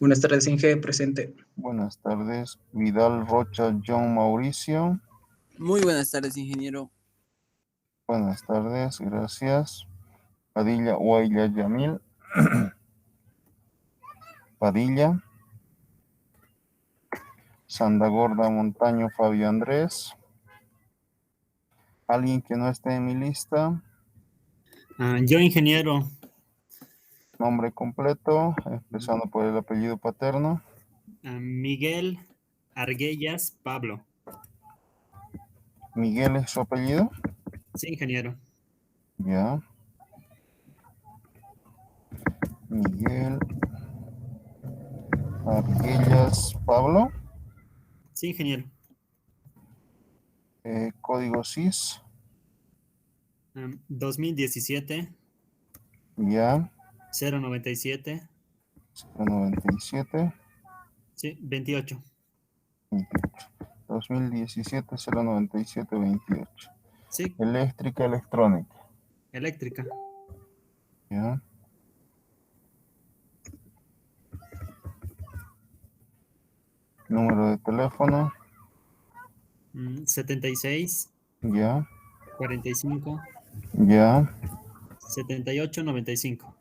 Buenas tardes, Inge, presente. Buenas tardes. Vidal Rocha John Mauricio. Muy buenas tardes, ingeniero. Buenas tardes, gracias. Padilla Huayla Yamil. Padilla. Sandagorda Montaño Fabio Andrés. ¿Alguien que no esté en mi lista? Yo, ingeniero. Nombre completo, empezando por el apellido paterno. Miguel Arguellas Pablo. ¿Miguel es su apellido? Sí, ingeniero. Ya. Miguel Arguellas Pablo. Sí, ingeniero. Código CIS. 2017. Ya. 097. 097. Sí, 28. 2017 097 28. Sí. Eléctrica, electrónica. Eléctrica. Ya. Número de teléfono. 76. Ya. 45. Ya. 78, 95.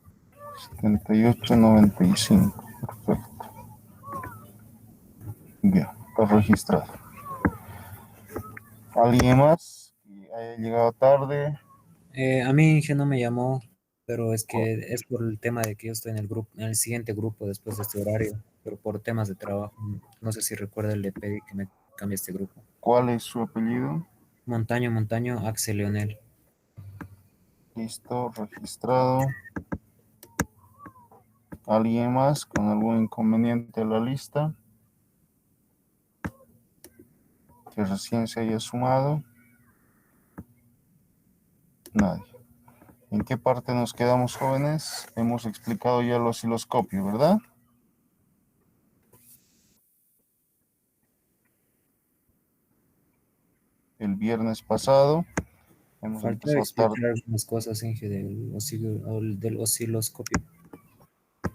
78 95. Perfecto. Ya, está registrado. ¿Alguien más que haya llegado tarde? A mí Inge no me llamó, pero es que es por el tema de que yo estoy en el grupo, en el siguiente grupo después de este horario, pero por temas de trabajo. No sé si recuerda, le pedí que me cambie este grupo. ¿Cuál es su apellido? Montaño, Axel Leonel. Listo, registrado. ¿Alguien más con algún inconveniente en la lista? Que recién se haya sumado. Nadie. ¿En qué parte nos quedamos, jóvenes? Hemos explicado ya el osciloscopio, ¿verdad? El viernes pasado hemos Falta empezado explicar tarde. algunas cosas, Inge, del osciloscopio.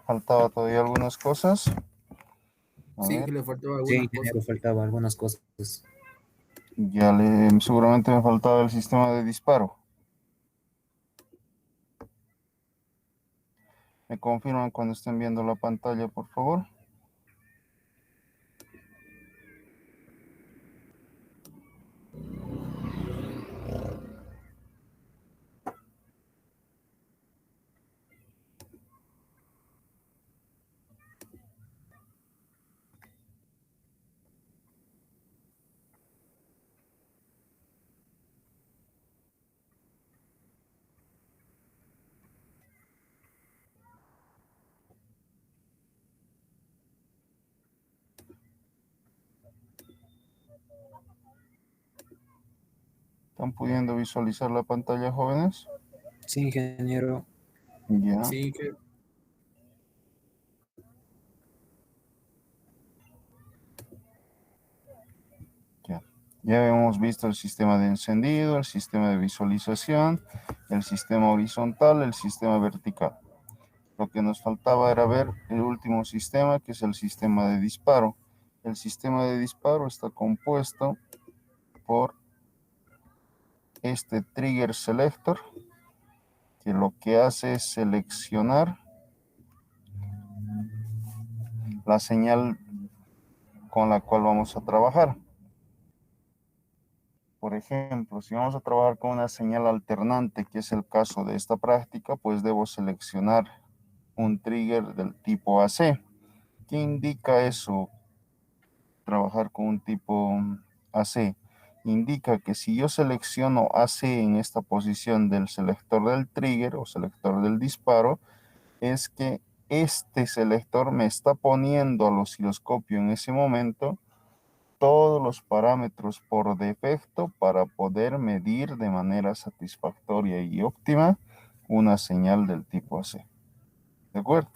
Faltaba todavía algunas cosas. Sí, que le faltaba Sí, algunas ingeniero, cosas. faltaba algunas cosas. Seguramente me faltaba el sistema de disparo. ¿Me confirman cuando estén viendo la pantalla, por favor? ¿Están pudiendo visualizar la pantalla, jóvenes? Sí, ingeniero. Ya. Sí, que Ya hemos visto el sistema de encendido, el sistema de visualización, el sistema horizontal, el sistema vertical. Lo que nos faltaba era ver el último sistema, que es el sistema de disparo. El sistema de disparo está compuesto por este trigger selector, que lo que hace es seleccionar la señal con la cual vamos a trabajar. Por ejemplo, si vamos a trabajar con una señal alternante, que es el caso de esta práctica, pues debo seleccionar un trigger del tipo AC. ¿Qué indica eso? Trabajar con un tipo AC. Indica que si yo selecciono AC en esta posición del selector del trigger o selector del disparo, es que este selector me está poniendo al osciloscopio en ese momento todos los parámetros por defecto para poder medir de manera satisfactoria y óptima una señal del tipo AC. ¿De acuerdo?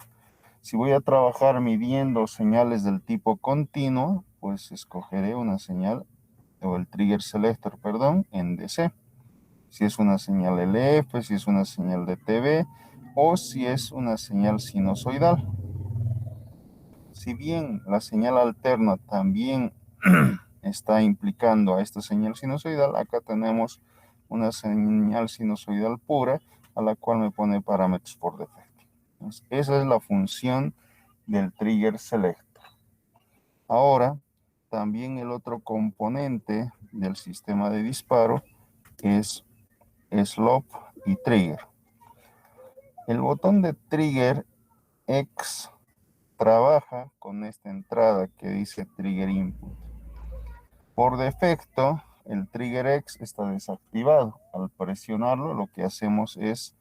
Si voy a trabajar midiendo señales del tipo continuo, pues escogeré una señal, o el trigger selector, perdón, en DC. Si es una señal LF, si es una señal de TV, o si es una señal sinusoidal. si bien la señal alterna también está implicando a esta señal sinusoidal, acá tenemos una señal sinusoidal pura a la cual me pone parámetros por defecto. Entonces, esa es la función del trigger selector. Ahora, también el otro componente del sistema de disparo es slop y trigger. El botón de trigger X trabaja con esta entrada que dice trigger input. Por defecto, el trigger X está desactivado. Al presionarlo, lo que hacemos es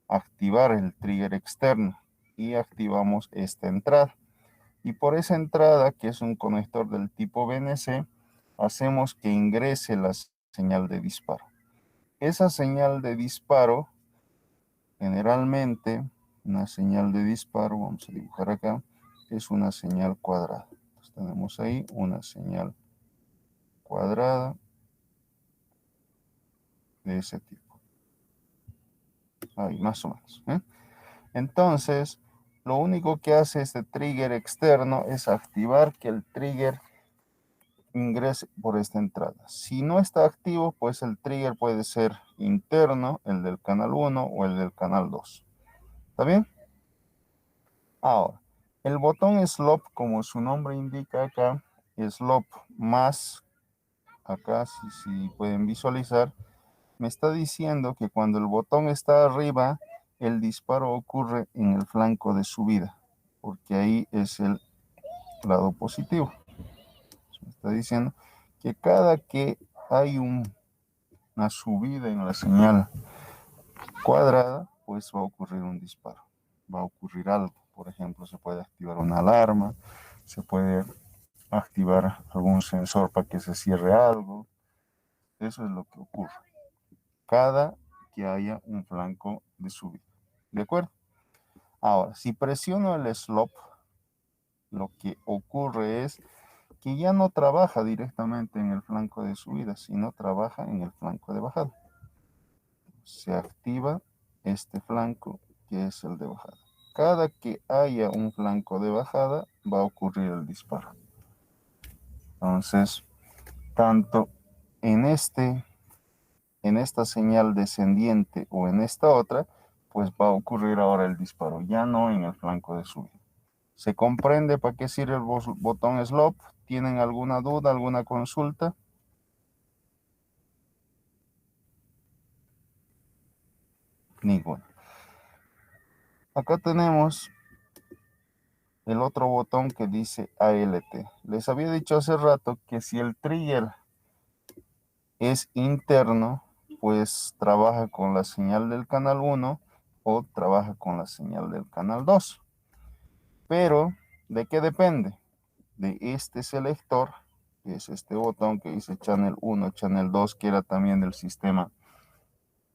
activar el trigger externo y activamos esta entrada. Y por esa entrada, que es un conector del tipo BNC, hacemos que ingrese la señal de disparo. Esa señal de disparo, generalmente, una señal de disparo, vamos a dibujar acá, es una señal cuadrada. Entonces, tenemos ahí una señal cuadrada de ese tipo. Ahí, más o menos. Entonces, lo único que hace este trigger externo es activar que el trigger ingrese por esta entrada. Si no está activo, pues el trigger puede ser interno, el del canal 1 o el del canal 2. ¿Está bien? Ahora, el botón slop, como su nombre indica acá, slop más, acá si pueden visualizar, me está diciendo que cuando el botón está arriba, el disparo ocurre en el flanco de subida, porque ahí es el lado positivo. Me está diciendo que cada que hay una subida en la señal cuadrada, pues va a ocurrir un disparo, va a ocurrir algo. Por ejemplo, se puede activar una alarma, se puede activar algún sensor para que se cierre algo. Eso es lo que ocurre cada que haya un flanco de subida. ¿De acuerdo? Ahora, si presiono el slop, lo que ocurre es que ya no trabaja directamente en el flanco de subida, sino trabaja en el flanco de bajada. Se activa este flanco que es el de bajada. Cada que haya un flanco de bajada, va a ocurrir el disparo. Entonces, tanto en esta señal descendiente o en esta otra, pues va a ocurrir ahora el disparo, ya no en el flanco de subida. ¿Se comprende para qué sirve el botón slop? ¿Tienen alguna duda, alguna consulta? Ninguna. Acá tenemos el otro botón que dice ALT. Les había dicho hace rato que si el trigger es interno, pues trabaja con la señal del canal 1 o trabaja con la señal del canal 2. Pero, ¿de qué depende? De este selector, que es este botón que dice Channel 1, Channel 2, que era también del sistema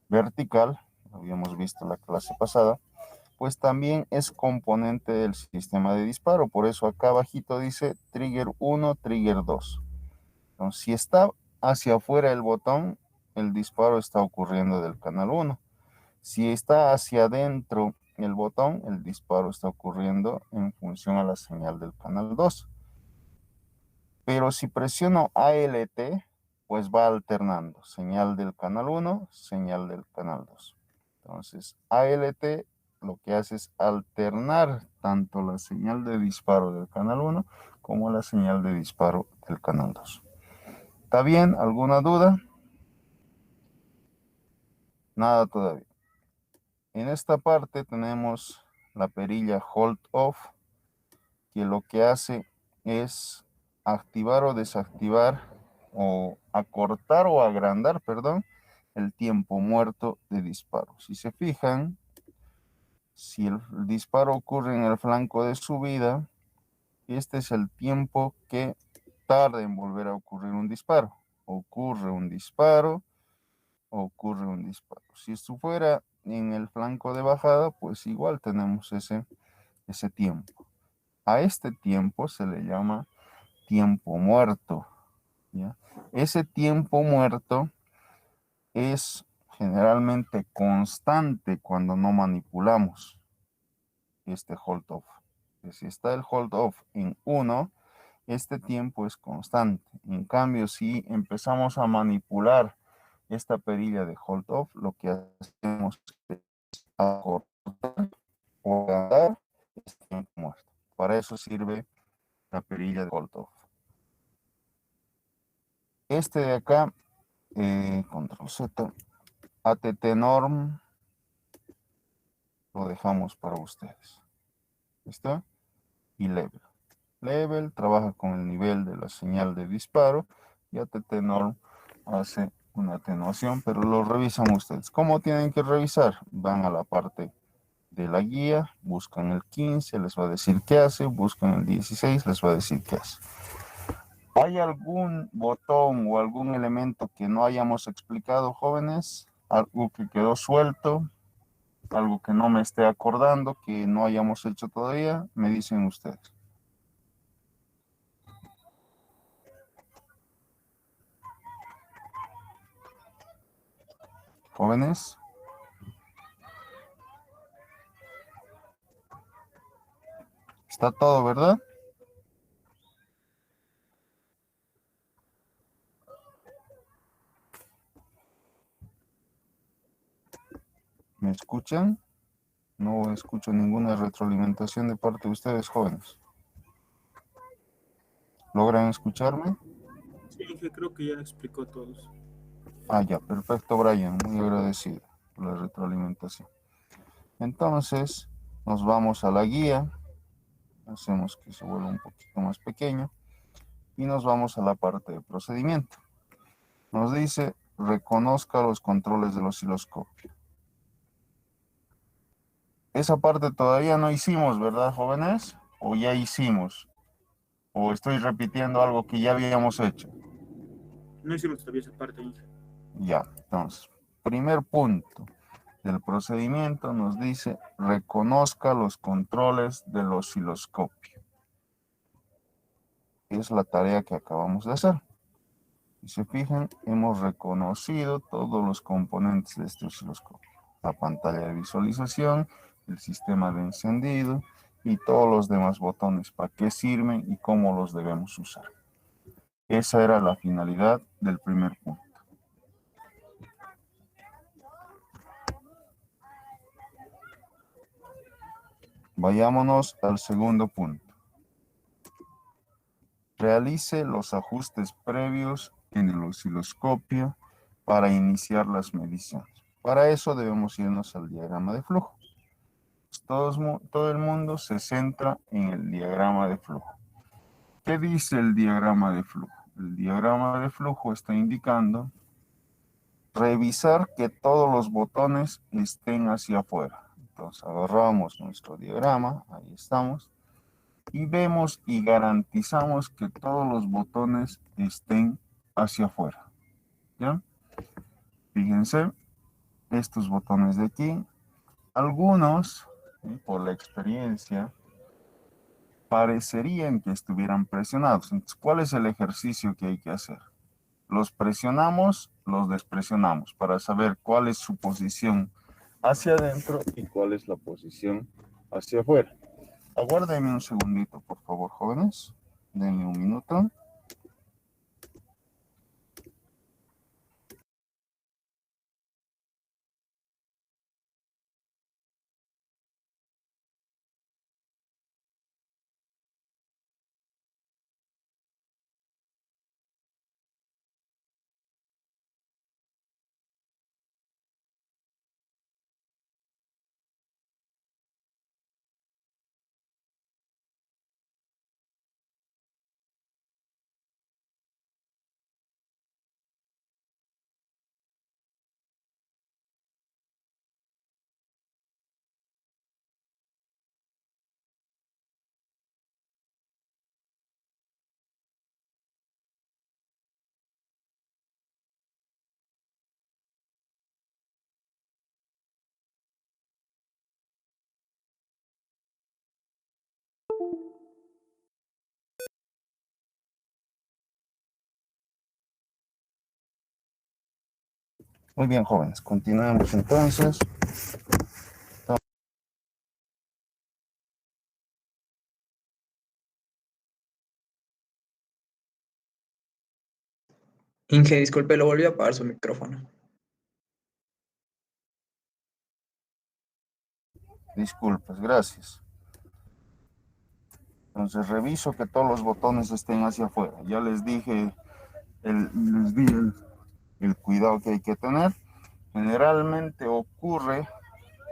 vertical, lo habíamos visto la clase pasada, pues también es componente del sistema de disparo. Por eso acá abajito dice Trigger 1, Trigger 2. Entonces, si está hacia afuera el botón, el disparo está ocurriendo del canal 1. Si está hacia adentro el botón, el disparo está ocurriendo en función a la señal del canal 2. Pero si presiono ALT, pues va alternando. Señal del canal 1, señal del canal 2. Entonces, ALT lo que hace es alternar tanto la señal de disparo del canal 1 como la señal de disparo del canal 2. ¿Está bien? ¿Alguna duda? Nada todavía. En esta parte tenemos la perilla Hold Off, que lo que hace es activar o desactivar o acortar o agrandar, perdón, el tiempo muerto de disparo. Si se fijan, si el disparo ocurre en el flanco de subida, este es el tiempo que tarda en volver a ocurrir un disparo. Ocurre un disparo, ocurre un disparo. Si esto fuera en el flanco de bajada, pues igual tenemos ese tiempo. A este tiempo se le llama tiempo muerto, ¿ya? Ese tiempo muerto es generalmente constante cuando no manipulamos este hold off. Si está el hold off en 1, este tiempo es constante. En cambio, si empezamos a manipular esta perilla de hold off, lo que hacemos es acortar o agrangar este tiempo muerto. Para eso sirve la perilla de hold off. Este de acá, control Z, ATT norm, lo dejamos para ustedes. ¿Listo? Y level. Level trabaja con el nivel de la señal de disparo y ATT norm hace una atenuación, pero lo revisan ustedes. ¿Cómo tienen que revisar? Van a la parte de la guía, buscan el 15, les va a decir qué hace, buscan el 16, les va a decir qué hace. ¿Hay algún botón o algún elemento que no hayamos explicado, jóvenes? ¿Algo que quedó suelto? ¿Algo que no me esté acordando, que no hayamos hecho todavía? Me dicen ustedes. Jóvenes. Está todo, ¿verdad? ¿Me escuchan? No escucho ninguna retroalimentación de parte de ustedes, jóvenes. ¿Logran escucharme? Sí, que creo que ya explicó todos. Ah, ya, perfecto, Brian. Muy agradecido por la retroalimentación. Entonces, nos vamos a la guía. Hacemos que se vuelva un poquito más pequeño. Y nos vamos a la parte de procedimiento. Nos dice, reconozca los controles del osciloscopio. Esa parte todavía no hicimos, ¿verdad, jóvenes? ¿O ya hicimos? ¿O estoy repitiendo algo que ya habíamos hecho? No hicimos todavía esa parte, Inge. Ya, entonces, primer punto del procedimiento nos dice, reconozca los controles del osciloscopio. Es la tarea que acabamos de hacer. Si se fijan, hemos reconocido todos los componentes de este osciloscopio. La pantalla de visualización, el sistema de encendido y todos los demás botones, para qué sirven y cómo los debemos usar. Esa era la finalidad del primer punto. Vayámonos al segundo punto. Realice los ajustes previos en el osciloscopio para iniciar las mediciones. Para eso debemos irnos al diagrama de flujo. Todo el mundo se centra en el diagrama de flujo. ¿Qué dice el diagrama de flujo? El diagrama de flujo está indicando revisar que todos los botones estén hacia afuera. Entonces agarramos nuestro diagrama, ahí estamos, y vemos y garantizamos que todos los botones estén hacia afuera. ¿Ya? Fíjense, estos botones de aquí, algunos, por la experiencia, parecerían que estuvieran presionados. Entonces, ¿cuál es el ejercicio que hay que hacer? Los presionamos, los despresionamos para saber cuál es su posición hacia adentro y cuál es la posición hacia afuera. Aguárdenme un segundito, por favor, jóvenes. Denme un minuto. Muy bien, jóvenes. Continuemos entonces. Inge, disculpe, lo volví a apagar su micrófono. Disculpas, gracias. Entonces reviso que todos los botones estén hacia afuera. Ya les dije, les di el cuidado que hay que tener. Generalmente ocurre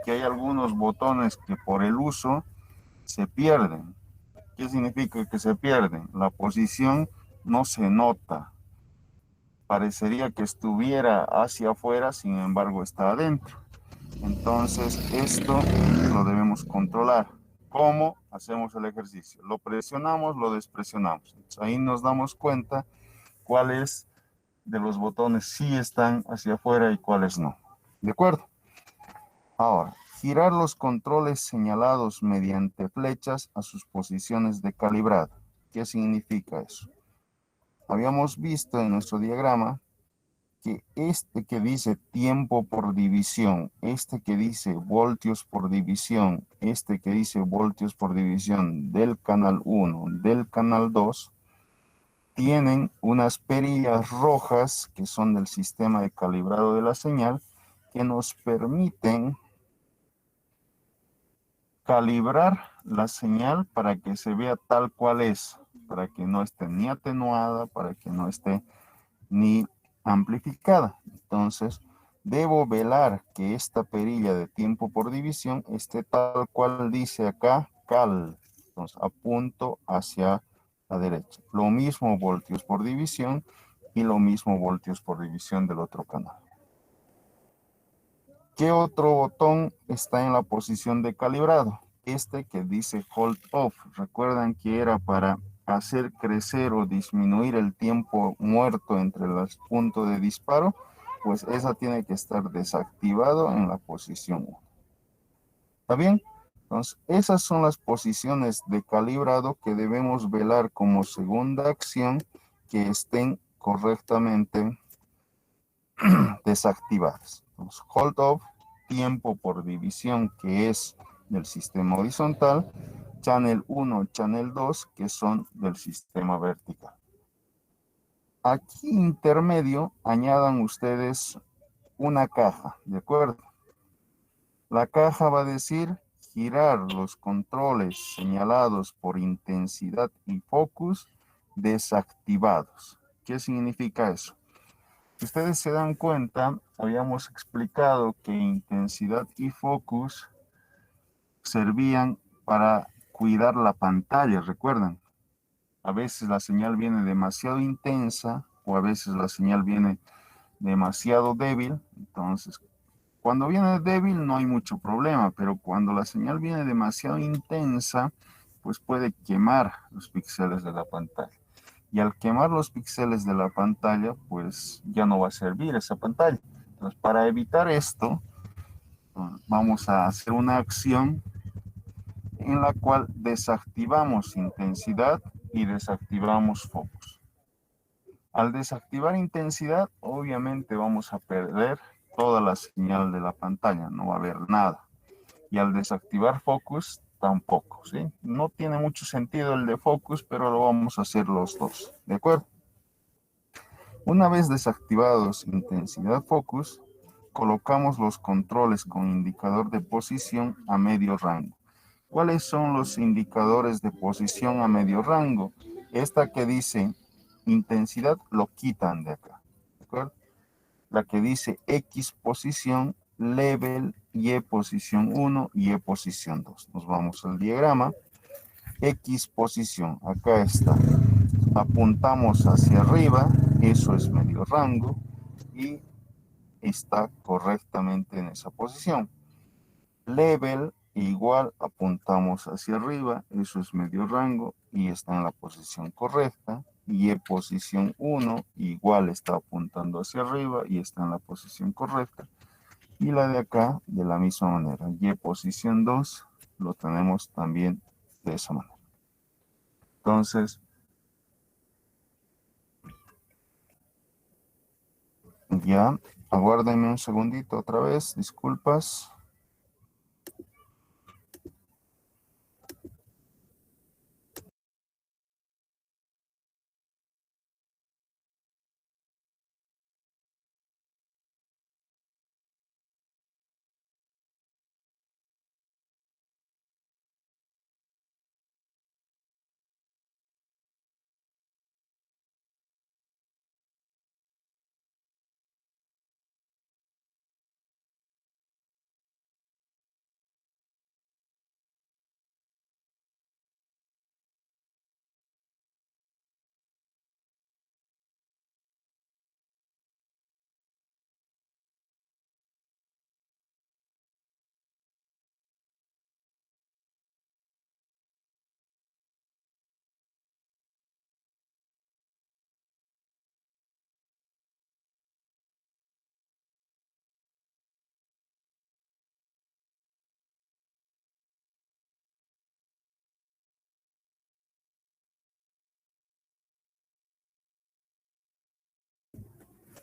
que hay algunos botones que por el uso se pierden. ¿Qué significa que se pierden? La posición no se nota. Parecería que estuviera hacia afuera, sin embargo está adentro. Entonces esto lo debemos controlar. ¿Cómo hacemos el ejercicio? Lo presionamos, lo despresionamos. Entonces, ahí nos damos cuenta cuáles de los botones sí están hacia afuera y cuáles no. ¿De acuerdo? Ahora, girar los controles señalados mediante flechas a sus posiciones de calibrado. ¿Qué significa eso? Habíamos visto en nuestro diagrama que este que dice tiempo por división, este que dice voltios por división, este que dice voltios por división del canal 1, del canal 2, tienen unas perillas rojas que son del sistema de calibrado de la señal que nos permiten calibrar la señal para que se vea tal cual es, para que no esté ni atenuada, para que no esté ni amplificada. Entonces, debo velar que esta perilla de tiempo por división esté tal cual dice acá, cal. Entonces, apunto hacia la derecha. Lo mismo voltios por división y lo mismo voltios por división del otro canal. ¿Qué otro botón está en la posición de calibrado? Este que dice hold off. Recuerdan que era para hacer crecer o disminuir el tiempo muerto entre los puntos de disparo, pues esa tiene que estar desactivado en la posición 1. ¿Está bien? Entonces, esas son las posiciones de calibrado que debemos velar como segunda acción que estén correctamente desactivadas. Entonces, hold off, tiempo por división, que es del sistema horizontal, channel 1, channel 2, que son del sistema vertical. Aquí intermedio, añadan ustedes una caja, ¿de acuerdo? La caja va a decir girar los controles señalados por intensidad y focus desactivados. ¿Qué significa eso? Si ustedes se dan cuenta, habíamos explicado que intensidad y focus servían para cuidar la pantalla, ¿recuerdan? A veces la señal viene demasiado intensa o a veces la señal viene demasiado débil. Entonces, cuando viene débil no hay mucho problema, pero cuando la señal viene demasiado intensa, pues puede quemar los píxeles de la pantalla. Y al quemar los píxeles de la pantalla, pues ya no va a servir esa pantalla. Entonces, para evitar esto, vamos a hacer una acción en la cual desactivamos intensidad y desactivamos focus. Al desactivar intensidad, obviamente vamos a perder toda la señal de la pantalla, no va a haber nada. Y al desactivar focus, tampoco, ¿sí? No tiene mucho sentido el de focus, pero lo vamos a hacer los dos, ¿de acuerdo? Una vez desactivados intensidad focus, colocamos los controles con indicador de posición a medio rango. ¿Cuáles son los indicadores de posición a medio rango? Esta que dice intensidad lo quitan de acá, ¿de acuerdo? La que dice X posición, level, Y posición 1, Y posición 2. Nos vamos al diagrama. X posición, acá está. Apuntamos hacia arriba, eso es medio rango, y está correctamente en esa posición. Level, igual apuntamos hacia arriba, eso es medio rango y está en la posición correcta. Y posición 1, igual está apuntando hacia arriba y está en la posición correcta. Y la de acá, de la misma manera. Y posición 2, lo tenemos también de esa manera. Entonces, ya, aguárdenme un segundito otra vez, disculpas.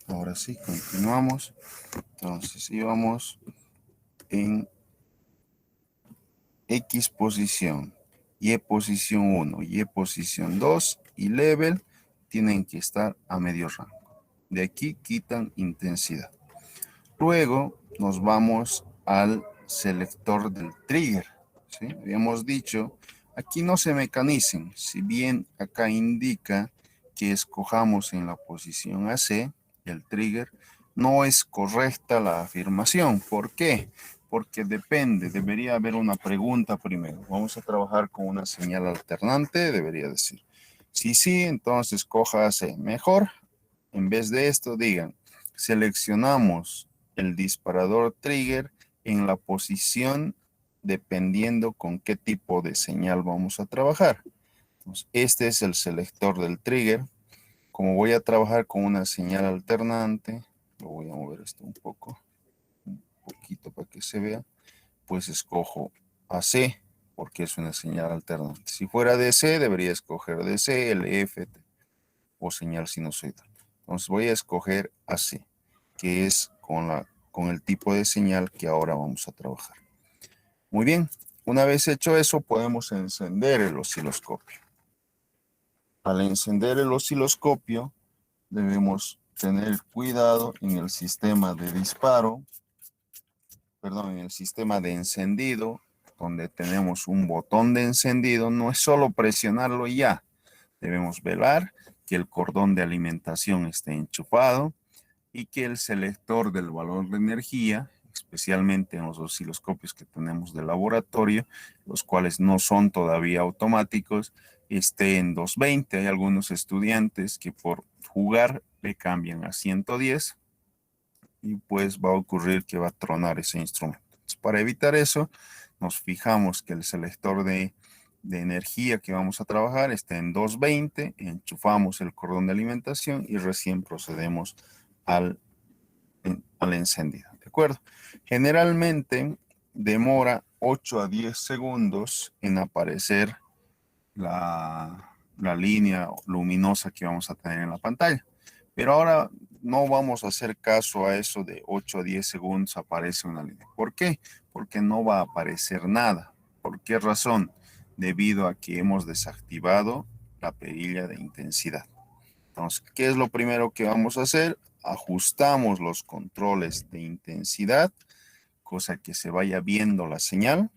Ahora sí, continuamos. Entonces, íbamos en X posición, Y posición 1, Y posición 2 y level tienen que estar a medio rango. De aquí quitan intensidad. Luego nos vamos al selector del trigger. ¿Sí? Habíamos dicho, aquí no se mecanicen, si bien acá indica que escojamos en la posición AC, el trigger, no es correcta la afirmación. ¿Por qué? Porque depende, debería haber una pregunta primero. Vamos a trabajar con una señal alternante, debería decir. Si sí, entonces coja AC. Mejor, en vez de esto, digan, seleccionamos el disparador trigger en la posición dependiendo con qué tipo de señal vamos a trabajar. Entonces, este es el selector del trigger. Como voy a trabajar con una señal alternante, lo voy a mover esto un poquito para que se vea, pues escojo AC porque es una señal alternante. Si fuera DC, debería escoger DC, LF o señal sinusoidal. Entonces voy a escoger AC, que es con el tipo de señal que ahora vamos a trabajar. Muy bien, una vez hecho eso, podemos encender el osciloscopio. Al encender el osciloscopio, debemos tener cuidado en el sistema de disparo, perdón, en el sistema de encendido, donde tenemos un botón de encendido, no es solo presionarlo y ya. Debemos velar que el cordón de alimentación esté enchufado y que el selector del valor de energía, especialmente en los osciloscopios que tenemos de laboratorio, los cuales no son todavía automáticos, esté en 220. Hay algunos estudiantes que por jugar le cambian a 110 y pues va a ocurrir que va a tronar ese instrumento. Entonces, para evitar eso, nos fijamos que el selector de energía que vamos a trabajar está en 220, enchufamos el cordón de alimentación y recién procedemos al encendido, ¿de acuerdo? Generalmente demora 8 a 10 segundos en aparecer la línea luminosa que vamos a tener en la pantalla. Pero ahora no vamos a hacer caso a eso de 8 a 10 segundos aparece una línea. ¿Por qué? Porque no va a aparecer nada. ¿Por qué razón? Debido a que hemos desactivado la perilla de intensidad. Entonces, ¿qué es lo primero que vamos a hacer? Ajustamos los controles de intensidad, cosa que se vaya viendo la señal,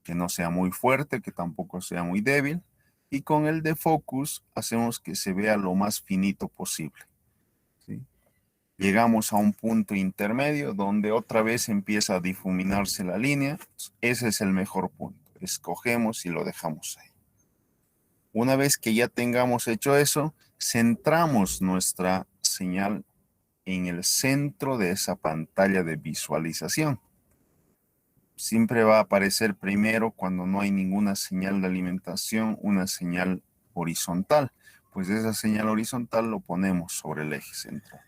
que no sea muy fuerte, que tampoco sea muy débil. Y con el de focus hacemos que se vea lo más finito posible. ¿Sí? Llegamos a un punto intermedio donde otra vez empieza a difuminarse la línea. Ese es el mejor punto. Escogemos y lo dejamos ahí. Una vez que ya tengamos hecho eso, centramos nuestra señal en el centro de esa pantalla de visualización. Siempre va a aparecer primero, cuando no hay ninguna señal de alimentación, una señal horizontal. Pues esa señal horizontal lo ponemos sobre el eje central.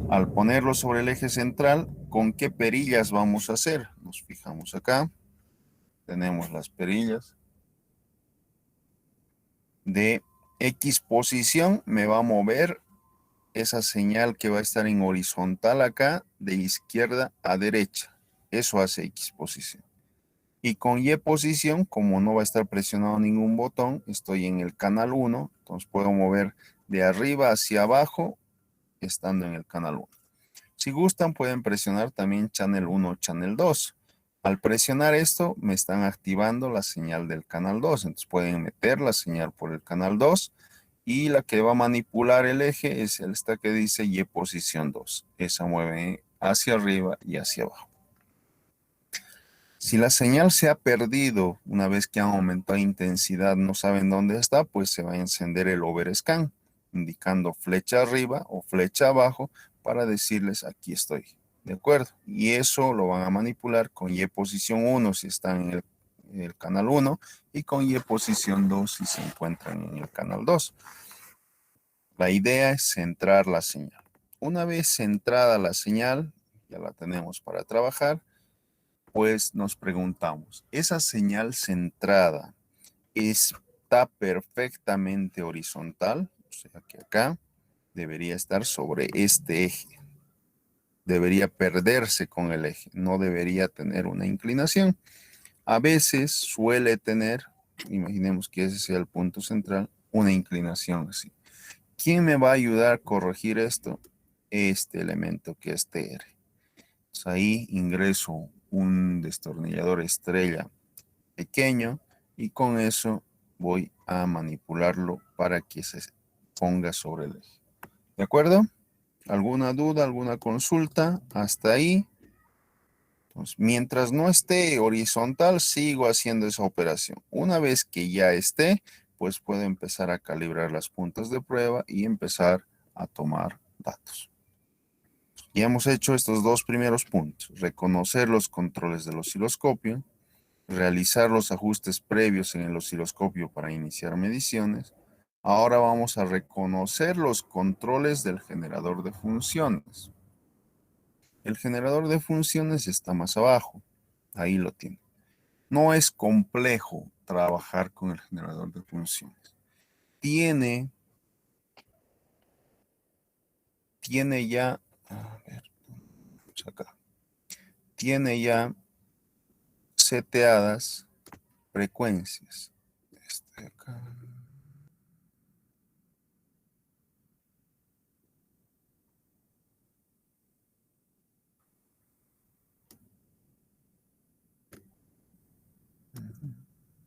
Al ponerlo sobre el eje central, ¿con qué perillas vamos a hacer? Nos fijamos acá. Tenemos las perillas. De X posición me va a mover esa señal que va a estar en horizontal acá, de izquierda a derecha. Eso hace X posición. Y con Y posición, como no va a estar presionado ningún botón, estoy en el canal 1, entonces puedo mover de arriba hacia abajo, estando en el canal 1. Si gustan, pueden presionar también Channel 1 o Channel 2. Al presionar esto, me están activando la señal del canal 2. Entonces pueden meter la señal por el canal 2 y la que va a manipular el eje es esta que dice Y posición 2. Esa mueve hacia arriba y hacia abajo. Si la señal se ha perdido una vez que han aumentado intensidad, no saben dónde está, pues se va a encender el overscan, indicando flecha arriba o flecha abajo para decirles aquí estoy. ¿De acuerdo? Y eso lo van a manipular con Y posición 1 si están en el canal 1 y con Y posición 2 si se encuentran en el canal 2. La idea es centrar la señal. Una vez centrada la señal, ya la tenemos para trabajar, pues nos preguntamos, ¿esa señal centrada está perfectamente horizontal? O sea que acá, debería estar sobre este eje. Debería perderse con el eje, no debería tener una inclinación. A veces suele tener, imaginemos que ese sea el punto central, una inclinación así. ¿Quién me va a ayudar a corregir esto? Este elemento que es TR. Pues ahí ingreso un destornillador estrella pequeño y con eso voy a manipularlo para que se ponga sobre el eje. ¿De acuerdo? ¿Alguna duda, alguna consulta? Hasta ahí. Entonces, mientras no esté horizontal, sigo haciendo esa operación. Una vez que ya esté, pues puedo empezar a calibrar las puntas de prueba y empezar a tomar datos. Ya hemos hecho estos dos primeros puntos. Reconocer los controles del osciloscopio, realizar los ajustes previos en el osciloscopio para iniciar mediciones. Ahora vamos a reconocer los controles del generador de funciones. El generador de funciones está más abajo. Ahí lo tiene. No es complejo trabajar con el generador de funciones. Tiene ya, a ver, vamos acá. Tiene ya seteadas frecuencias. Este acá.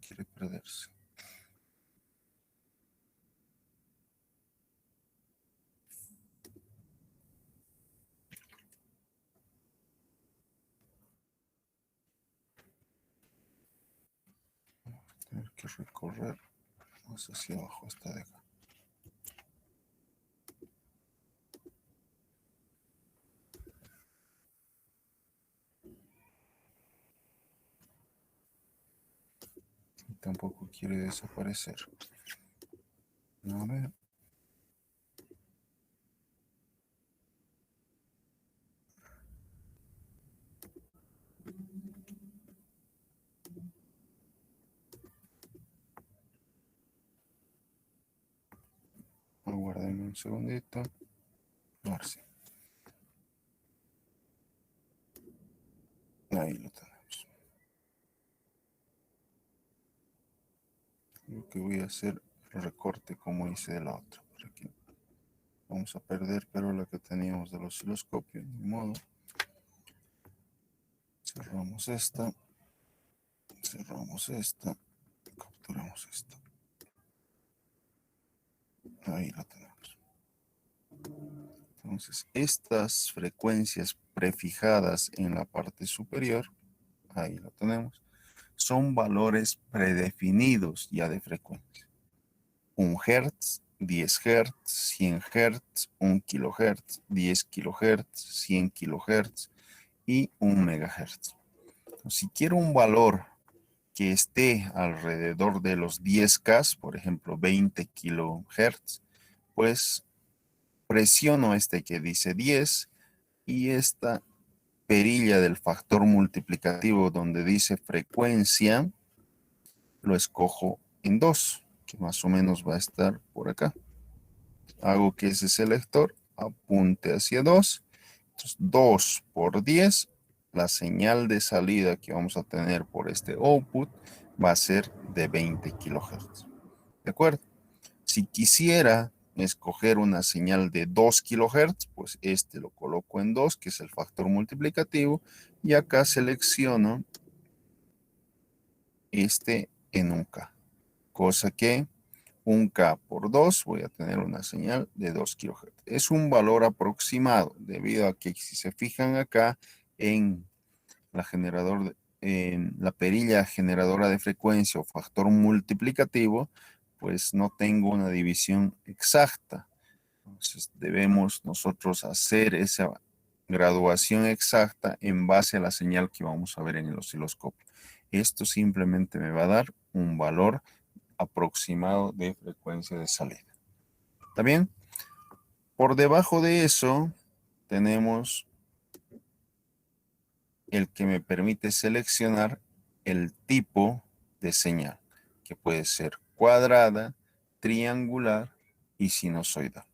Quiere perderse. Tener que recorrer más hacia abajo esta de acá. Y tampoco quiere desaparecer. A ver. Aguarden un segundito. Ahora sí. Ahí lo tenemos. Lo que voy a hacer el recorte como hice de la otra. Por aquí. Vamos a perder, pero la que teníamos del osciloscopio, de modo. Cerramos esta. Cerramos esta. Capturamos esta. Ahí la tenemos. Entonces, estas frecuencias prefijadas en la parte superior, ahí lo tenemos, son valores predefinidos ya de frecuencia. 1 Hz, 10 Hz, 100 Hz, 1 kHz, 10 kHz, 100 kHz y 1 MHz. Entonces, si quiero un valor que esté alrededor de los 10K, por ejemplo 20 kHz, pues presiono este que dice 10 y esta perilla del factor multiplicativo donde dice frecuencia, lo escojo en 2, que más o menos va a estar por acá. Hago que ese selector apunte hacia 2. Entonces 2 por 10, la señal de salida que vamos a tener por este output va a ser de 20 kHz. ¿De acuerdo? Si quisiera escoger una señal de 2 kHz, pues este lo coloco en 2, que es el factor multiplicativo, y acá selecciono este en 1K, cosa que 1K por 2 voy a tener una señal de 2 kHz. Es un valor aproximado, debido a que si se fijan acá en en la perilla generadora de frecuencia o factor multiplicativo, pues no tengo una división exacta. Entonces debemos nosotros hacer esa graduación exacta en base a la señal que vamos a ver en el osciloscopio. Esto simplemente me va a dar un valor aproximado de frecuencia de salida. ¿Está bien? Por debajo de eso tenemos el que me permite seleccionar el tipo de señal, que puede ser cuadrada, triangular y sinusoidal.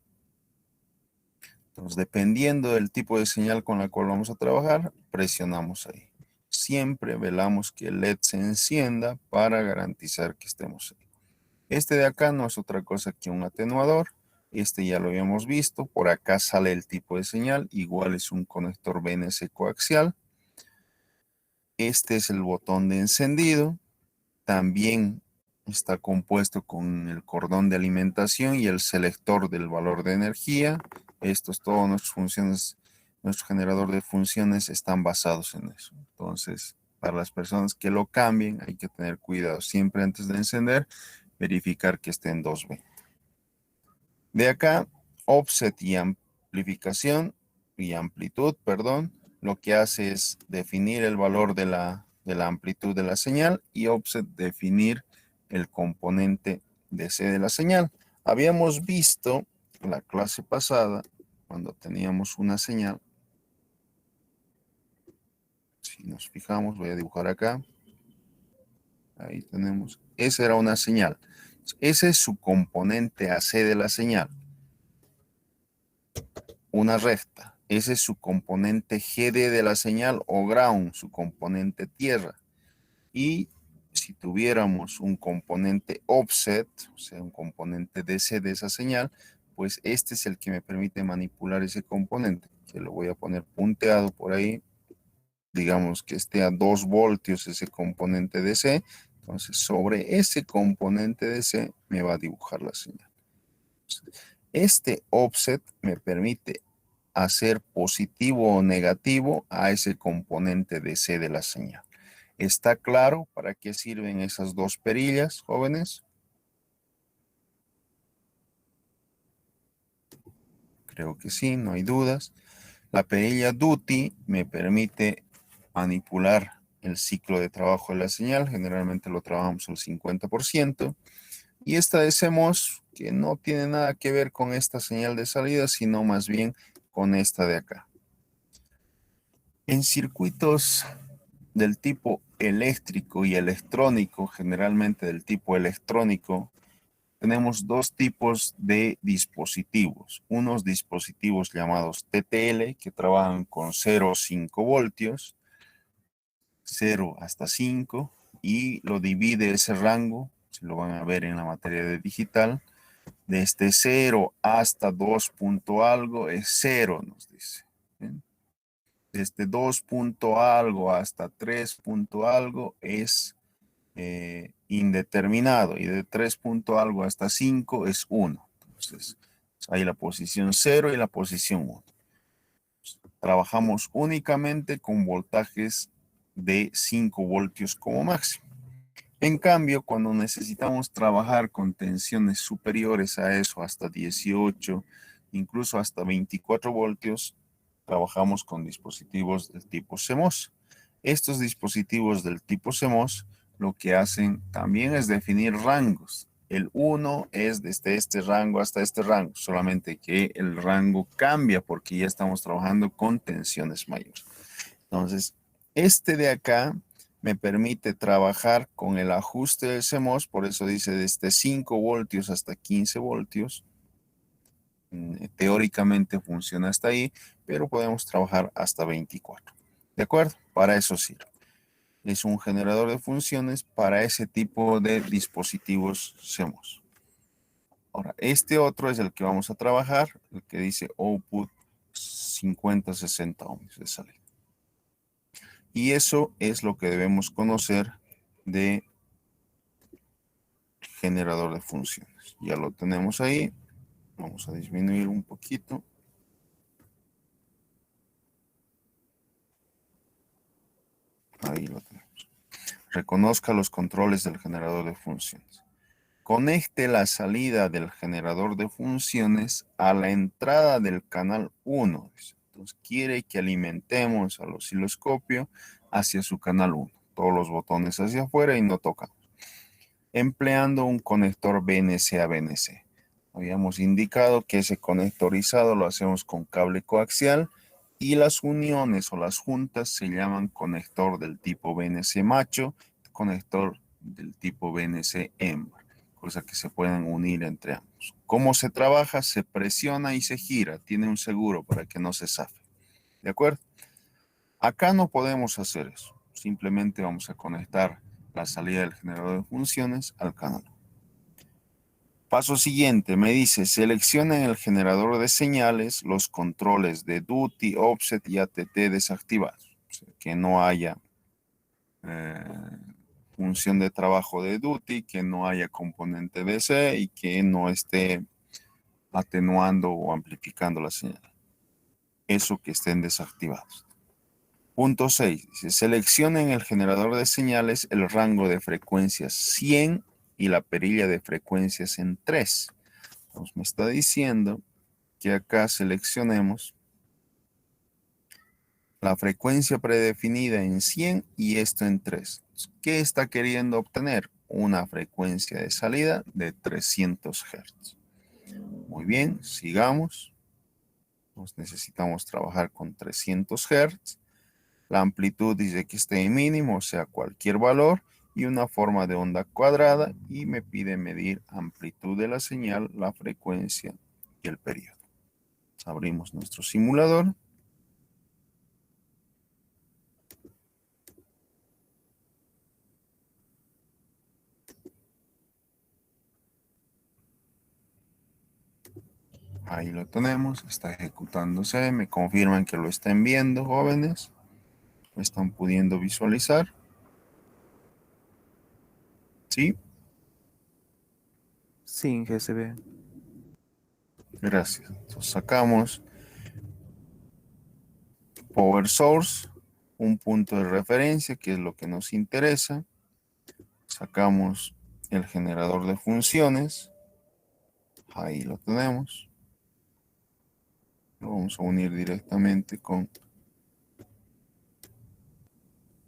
Entonces, dependiendo del tipo de señal con la cual vamos a trabajar, presionamos ahí. Siempre velamos que el LED se encienda para garantizar que estemos ahí. Este de acá no es otra cosa que un atenuador. Este ya lo habíamos visto. Por acá sale el tipo de señal. Igual es un conector BNC coaxial. Este es el botón de encendido. También está compuesto con el cordón de alimentación y el selector del valor de energía. Estos, todas nuestras funciones, nuestro generador de funciones están basados en eso. Entonces, para las personas que lo cambien, hay que tener cuidado. Siempre antes de encender, verificar que esté en 220. De acá, offset y amplificación y amplitud, perdón, lo que hace es definir el valor de la amplitud de la señal y offset definir el componente DC de la señal. Habíamos visto la clase pasada, cuando teníamos una señal, si nos fijamos, voy a dibujar acá, ahí tenemos, esa era una señal. Ese es su componente AC de la señal. Una recta. Ese es su componente GD de la señal o ground, su componente tierra. Y si tuviéramos un componente offset, o sea, un componente DC de esa señal, pues este es el que me permite manipular ese componente, que lo voy a poner punteado por ahí. Digamos que esté a 2 voltios ese componente DC. Entonces, sobre ese componente DC me va a dibujar la señal. Este offset me permite hacer positivo o negativo a ese componente DC de la señal. ¿Está claro para qué sirven esas dos perillas, jóvenes? Creo que sí, no hay dudas. La perilla duty me permite manipular el ciclo de trabajo de la señal. Generalmente lo trabajamos al 50%. Y esta de CMOS, que no tiene nada que ver con esta señal de salida, sino más bien con esta de acá. En circuitos del tipo eléctrico y electrónico, generalmente del tipo electrónico, tenemos dos tipos de dispositivos. Unos dispositivos llamados TTL, que trabajan con 0 a 5 voltios, 0 hasta 5, y lo divide ese rango, si lo van a ver en la materia de digital, desde 0 hasta 2 punto algo es 0, nos dice. ¿Bien? Desde 2 punto algo hasta 3 punto algo es indeterminado, y de 3 punto algo hasta 5 es 1. Entonces, hay la posición 0 y la posición 1. Trabajamos únicamente con voltajes de 5 voltios como máximo. En cambio, cuando necesitamos trabajar con tensiones superiores a eso, hasta 18, incluso hasta 24 voltios, trabajamos con dispositivos del tipo CMOS. Estos dispositivos del tipo CMOS lo que hacen también es definir rangos. El 1 es desde este rango hasta este rango, solamente que el rango cambia porque ya estamos trabajando con tensiones mayores. Entonces, este de acá me permite trabajar con el ajuste del CMOS, por eso dice desde 5 voltios hasta 15 voltios. Teóricamente funciona hasta ahí, pero podemos trabajar hasta 24. ¿De acuerdo? Para eso sirve. Es un generador de funciones para ese tipo de dispositivos CMOS. Ahora, este otro es el que vamos a trabajar, el que dice output 50-60 ohms de salida. Y eso es lo que debemos conocer de generador de funciones. Ya lo tenemos ahí. Vamos a disminuir un poquito. Ahí lo tenemos. Reconozca los controles del generador de funciones. Conecte la salida del generador de funciones a la entrada del canal 1. Entonces quiere que alimentemos al osciloscopio hacia su canal 1. Todos los botones hacia afuera y no tocamos. Empleando un conector BNC a BNC. Habíamos indicado que ese conectorizado lo hacemos con cable coaxial y las uniones o las juntas se llaman conector del tipo BNC macho, conector del tipo BNC hembra. cosa que se pueden unir entre ambos. ¿Cómo se trabaja? Se presiona y se gira. Tiene un seguro para que no se zafe. ¿De acuerdo? Acá no podemos hacer eso. Simplemente vamos a conectar la salida del generador de funciones al canal. Paso siguiente, me dice, selecciona en el generador de señales los controles de duty, offset y ATT desactivados. O sea, que no haya función de trabajo de duty, que no haya componente DC y que no esté atenuando o amplificando la señal. Eso que estén desactivados. Punto 6. Dice, selecciona en el generador de señales el rango de frecuencias 100 y la perilla de frecuencias en 3. Entonces me está diciendo que acá seleccionemos la frecuencia predefinida en 100 y esto en 3. ¿Qué está queriendo obtener? Una frecuencia de salida de 300 Hz. Muy bien, sigamos. Nos necesitamos trabajar con 300 Hz. La amplitud dice que esté en mínimo, o sea, cualquier valor, y una forma de onda cuadrada, y me pide medir amplitud de la señal, la frecuencia y el periodo. Abrimos nuestro simulador. Ahí lo tenemos, está ejecutándose, me confirman que lo están viendo, jóvenes. Lo están pudiendo visualizar. ¿Sí? Sí, Inge, se ve. Gracias. Entonces sacamos Power Source, un punto de referencia, que es lo que nos interesa. Sacamos el generador de funciones. Ahí lo tenemos. Lo vamos a unir directamente con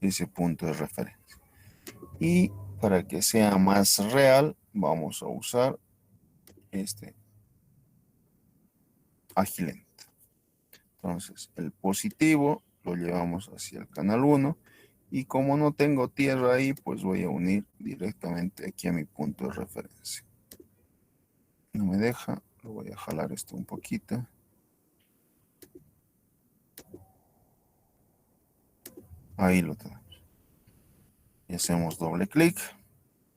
ese punto de referencia. Y para que sea más real, vamos a usar este Agilent. Entonces, el positivo lo llevamos hacia el canal 1. Y como no tengo tierra ahí, pues voy a unir directamente aquí a mi punto de referencia. No me deja, lo voy a jalar esto un poquito. Ahí lo tenemos. Y hacemos doble clic.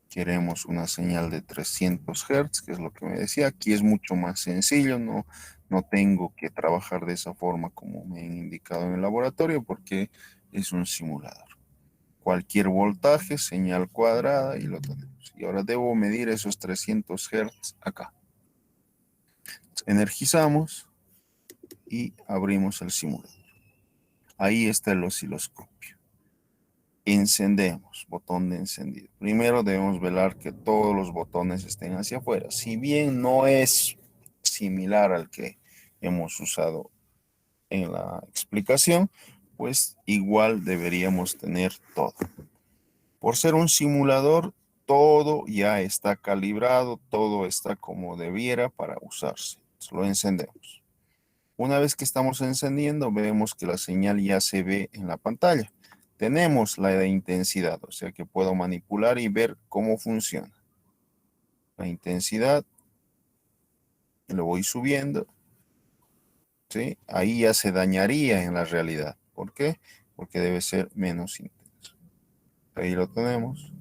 Queremos una señal de 300 Hz, que es lo que me decía. Aquí es mucho más sencillo, no tengo que trabajar de esa forma como me han indicado en el laboratorio, porque es un simulador. Cualquier voltaje, señal cuadrada, y lo tenemos. Y ahora debo medir esos 300 Hz acá. Energizamos y abrimos el simulador. Ahí está el osciloscopio. Encendemos, botón de encendido. Primero debemos velar que todos los botones estén hacia afuera. Si bien no es similar al que hemos usado en la explicación, pues igual deberíamos tener todo. Por ser un simulador, todo ya está calibrado, todo está como debiera para usarse. Entonces, lo encendemos. Una vez que estamos encendiendo, vemos que la señal ya se ve en la pantalla. Tenemos la de intensidad, o sea que puedo manipular y ver cómo funciona. La intensidad, lo voy subiendo, ¿sí? Ahí ya se dañaría en la realidad. ¿Por qué? Porque debe ser menos intenso. Ahí lo tenemos.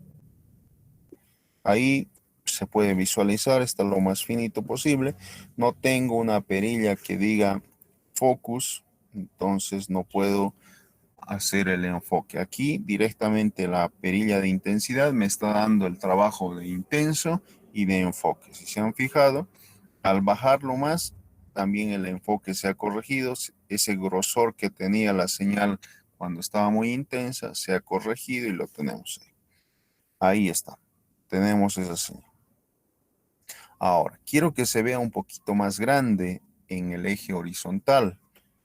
Ahí se puede visualizar, está lo más finito posible. No tengo una perilla que diga focus, entonces no puedo hacer el enfoque. Aquí directamente la perilla de intensidad me está dando el trabajo de intenso y de enfoque. Si se han fijado, al bajarlo más, también el enfoque se ha corregido. Ese grosor que tenía la señal cuando estaba muy intensa se ha corregido y lo tenemos ahí. Ahí está. Tenemos esa señal. Ahora, quiero que se vea un poquito más grande en el eje horizontal.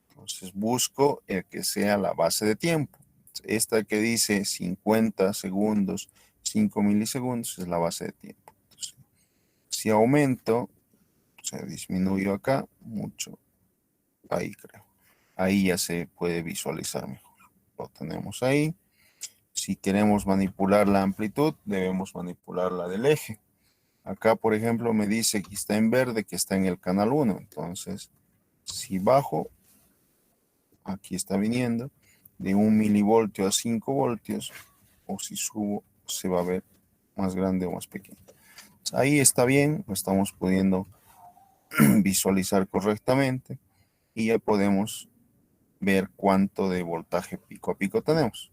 Entonces busco el que sea la base de tiempo. Esta que dice 50 segundos, 5 milisegundos es la base de tiempo. Entonces, si aumento, se disminuyó acá mucho. Ahí creo. Ahí ya se puede visualizar mejor. Lo tenemos ahí. Si queremos manipular la amplitud, debemos manipular la del eje. Acá, por ejemplo, me dice que está en verde, que está en el canal 1. Entonces, si bajo, aquí está viniendo, de 1 milivoltio a 5 voltios, o si subo, se va a ver más grande o más pequeño. Entonces, ahí está bien, lo estamos pudiendo visualizar correctamente y ya podemos ver cuánto de voltaje pico a pico tenemos.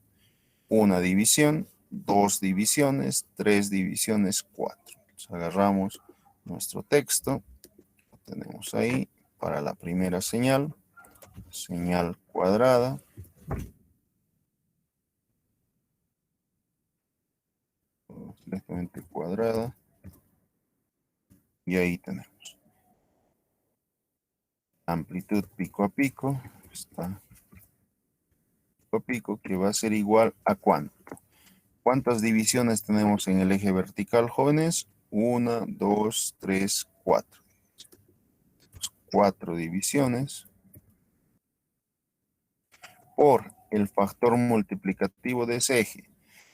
Una división, 2 divisiones, 3 divisiones, 4. Entonces, agarramos nuestro texto, lo tenemos ahí para la primera señal, señal cuadrada. Completamente cuadrada. Y ahí tenemos. Amplitud pico a pico. Está pico a pico, que va a ser igual a ¿cuánto? ¿Cuántas divisiones tenemos en el eje vertical, jóvenes? 1, 2, 3, 4. 4 divisiones por el factor multiplicativo de ese eje.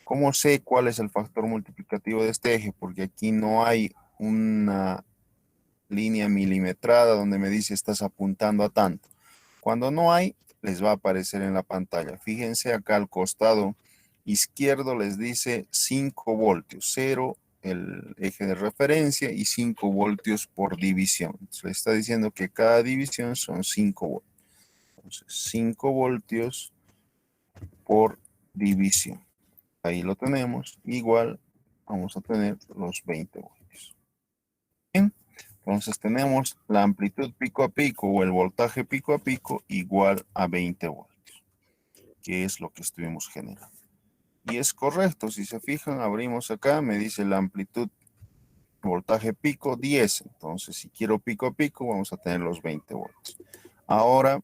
¿Cómo sé cuál es el factor multiplicativo de este eje? Porque aquí no hay una línea milimetrada donde me dice estás apuntando a tanto. Cuando no hay, les va a aparecer en la pantalla. Fíjense acá al costado izquierdo les dice 5 voltios, 0 el eje de referencia y 5 voltios por división. Se está diciendo que cada división son 5 voltios. Entonces, 5 voltios por división. Ahí lo tenemos. Igual vamos a tener los 20 voltios. Bien. Entonces tenemos la amplitud pico a pico o el voltaje pico a pico igual a 20 voltios, que es lo que estuvimos generando. Y es correcto, si se fijan, abrimos acá, me dice la amplitud voltaje pico 10. Entonces si quiero pico a pico vamos a tener los 20 voltios. Ahora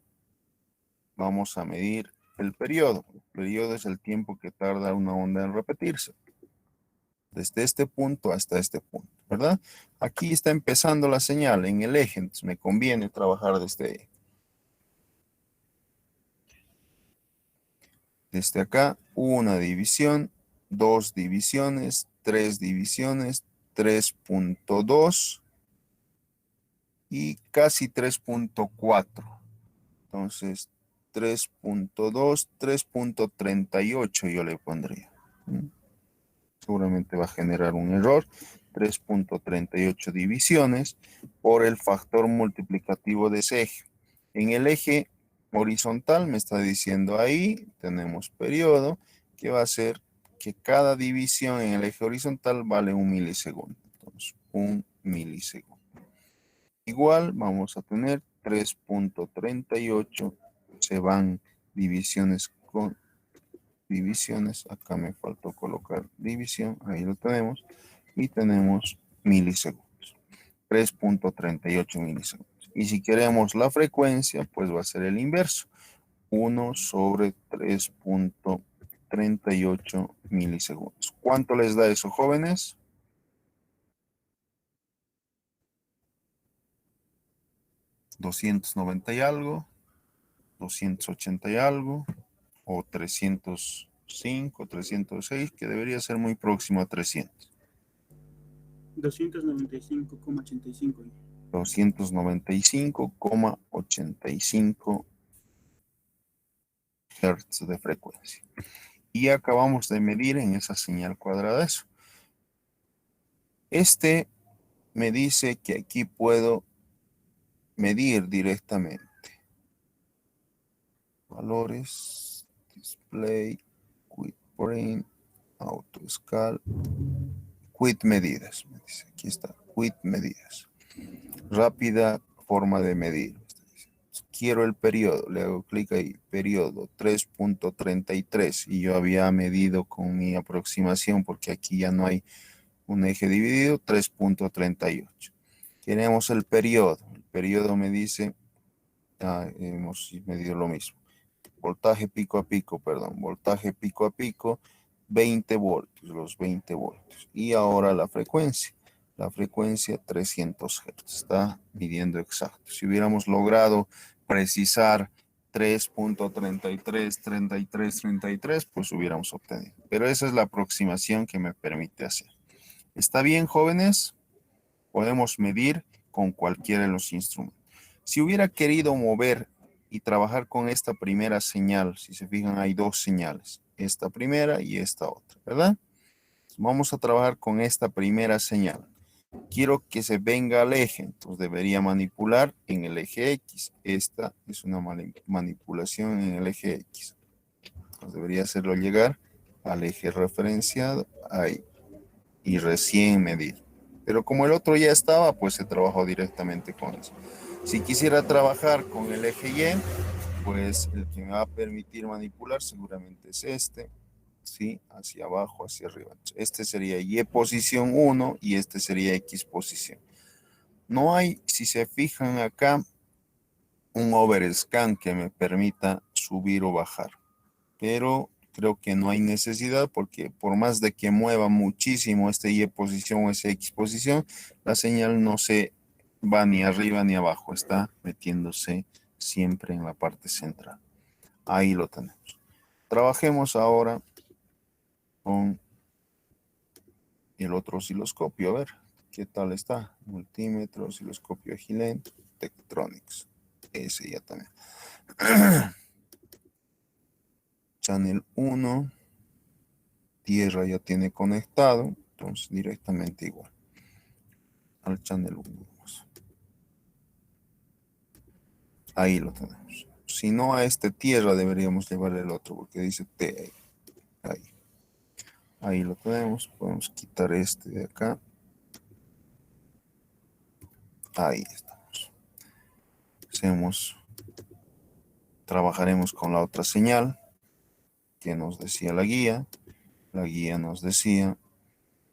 vamos a medir el periodo. El periodo es el tiempo que tarda una onda en repetirse. Desde este punto hasta este punto, ¿verdad? Aquí está empezando la señal en el eje, entonces me conviene trabajar desde acá, una división, 2 divisiones, 3 divisiones, 3.2 y casi 3.4. Entonces, 3.2, 3.38 yo le pondría. Seguramente va a generar un error. 3.38 divisiones por el factor multiplicativo de ese eje. En el eje horizontal me está diciendo ahí, tenemos periodo, que va a ser que cada división en el eje horizontal vale 1 milisegundo. Entonces, 1 milisegundo. Igual vamos a tener 3.38, se van divisiones con divisiones, acá me faltó colocar división, ahí lo tenemos, y tenemos milisegundos, 3.38 milisegundos. Y si queremos la frecuencia, pues va a ser el inverso, 1 sobre 3.38 milisegundos. ¿Cuánto les da eso, jóvenes? ¿290 y algo? ¿280 y algo? ¿O 305, 306, que debería ser muy próximo a 300? 295,85. 295,85 Hz de frecuencia. Y acabamos de medir en esa señal cuadrada eso. Este me dice que aquí puedo medir directamente. Valores, display, quit brain, auto scale, quit medidas. Me dice, aquí está, quit medidas. Rápida forma de medir. Quiero el periodo, le hago clic ahí, periodo 3.33 y yo había medido con mi aproximación porque aquí ya no hay un eje dividido, 3.38. Queremos el periodo me dice, hemos medido lo mismo, voltaje pico a pico, voltaje pico a pico, 20 voltios, los 20 voltios. Y ahora la frecuencia 300 Hz, está midiendo exacto. Si hubiéramos logrado precisar 3.33, 33, 33, pues hubiéramos obtenido. Pero esa es la aproximación que me permite hacer. ¿Está bien, jóvenes? Podemos medir con cualquiera de los instrumentos. Si hubiera querido mover y trabajar con esta primera señal, si se fijan hay dos señales, esta primera y esta otra, ¿verdad? Vamos a trabajar con esta primera señal. Quiero que se venga al eje, entonces debería manipular en el eje X. Esta es una manipulación en el eje X. Entonces debería hacerlo llegar al eje referenciado, ahí, y recién medir. Pero como el otro ya estaba, pues se trabajó directamente con eso. Si quisiera trabajar con el eje Y, pues el que me va a permitir manipular seguramente es este. ¿Sí? Hacia abajo, hacia arriba. Este sería Y posición 1 y este sería X posición. No hay, si se fijan acá, un overscan que me permita subir o bajar. Pero creo que no hay necesidad porque por más de que mueva muchísimo este Y posición o ese X posición, la señal no se va ni arriba ni abajo. Está metiéndose siempre en la parte central. Ahí lo tenemos. Trabajemos ahora con el otro osciloscopio, a ver qué tal está. Multímetro, osciloscopio Agilent, Tektronix. Ese ya también. Channel 1. Tierra ya tiene conectado, entonces directamente igual. Al channel 1. Ahí lo tenemos. Si no a este tierra deberíamos llevarle el otro porque dice T ahí. Ahí. Ahí lo tenemos. Podemos quitar este de acá. Ahí estamos. Trabajaremos con la otra señal que nos decía la guía. La guía nos decía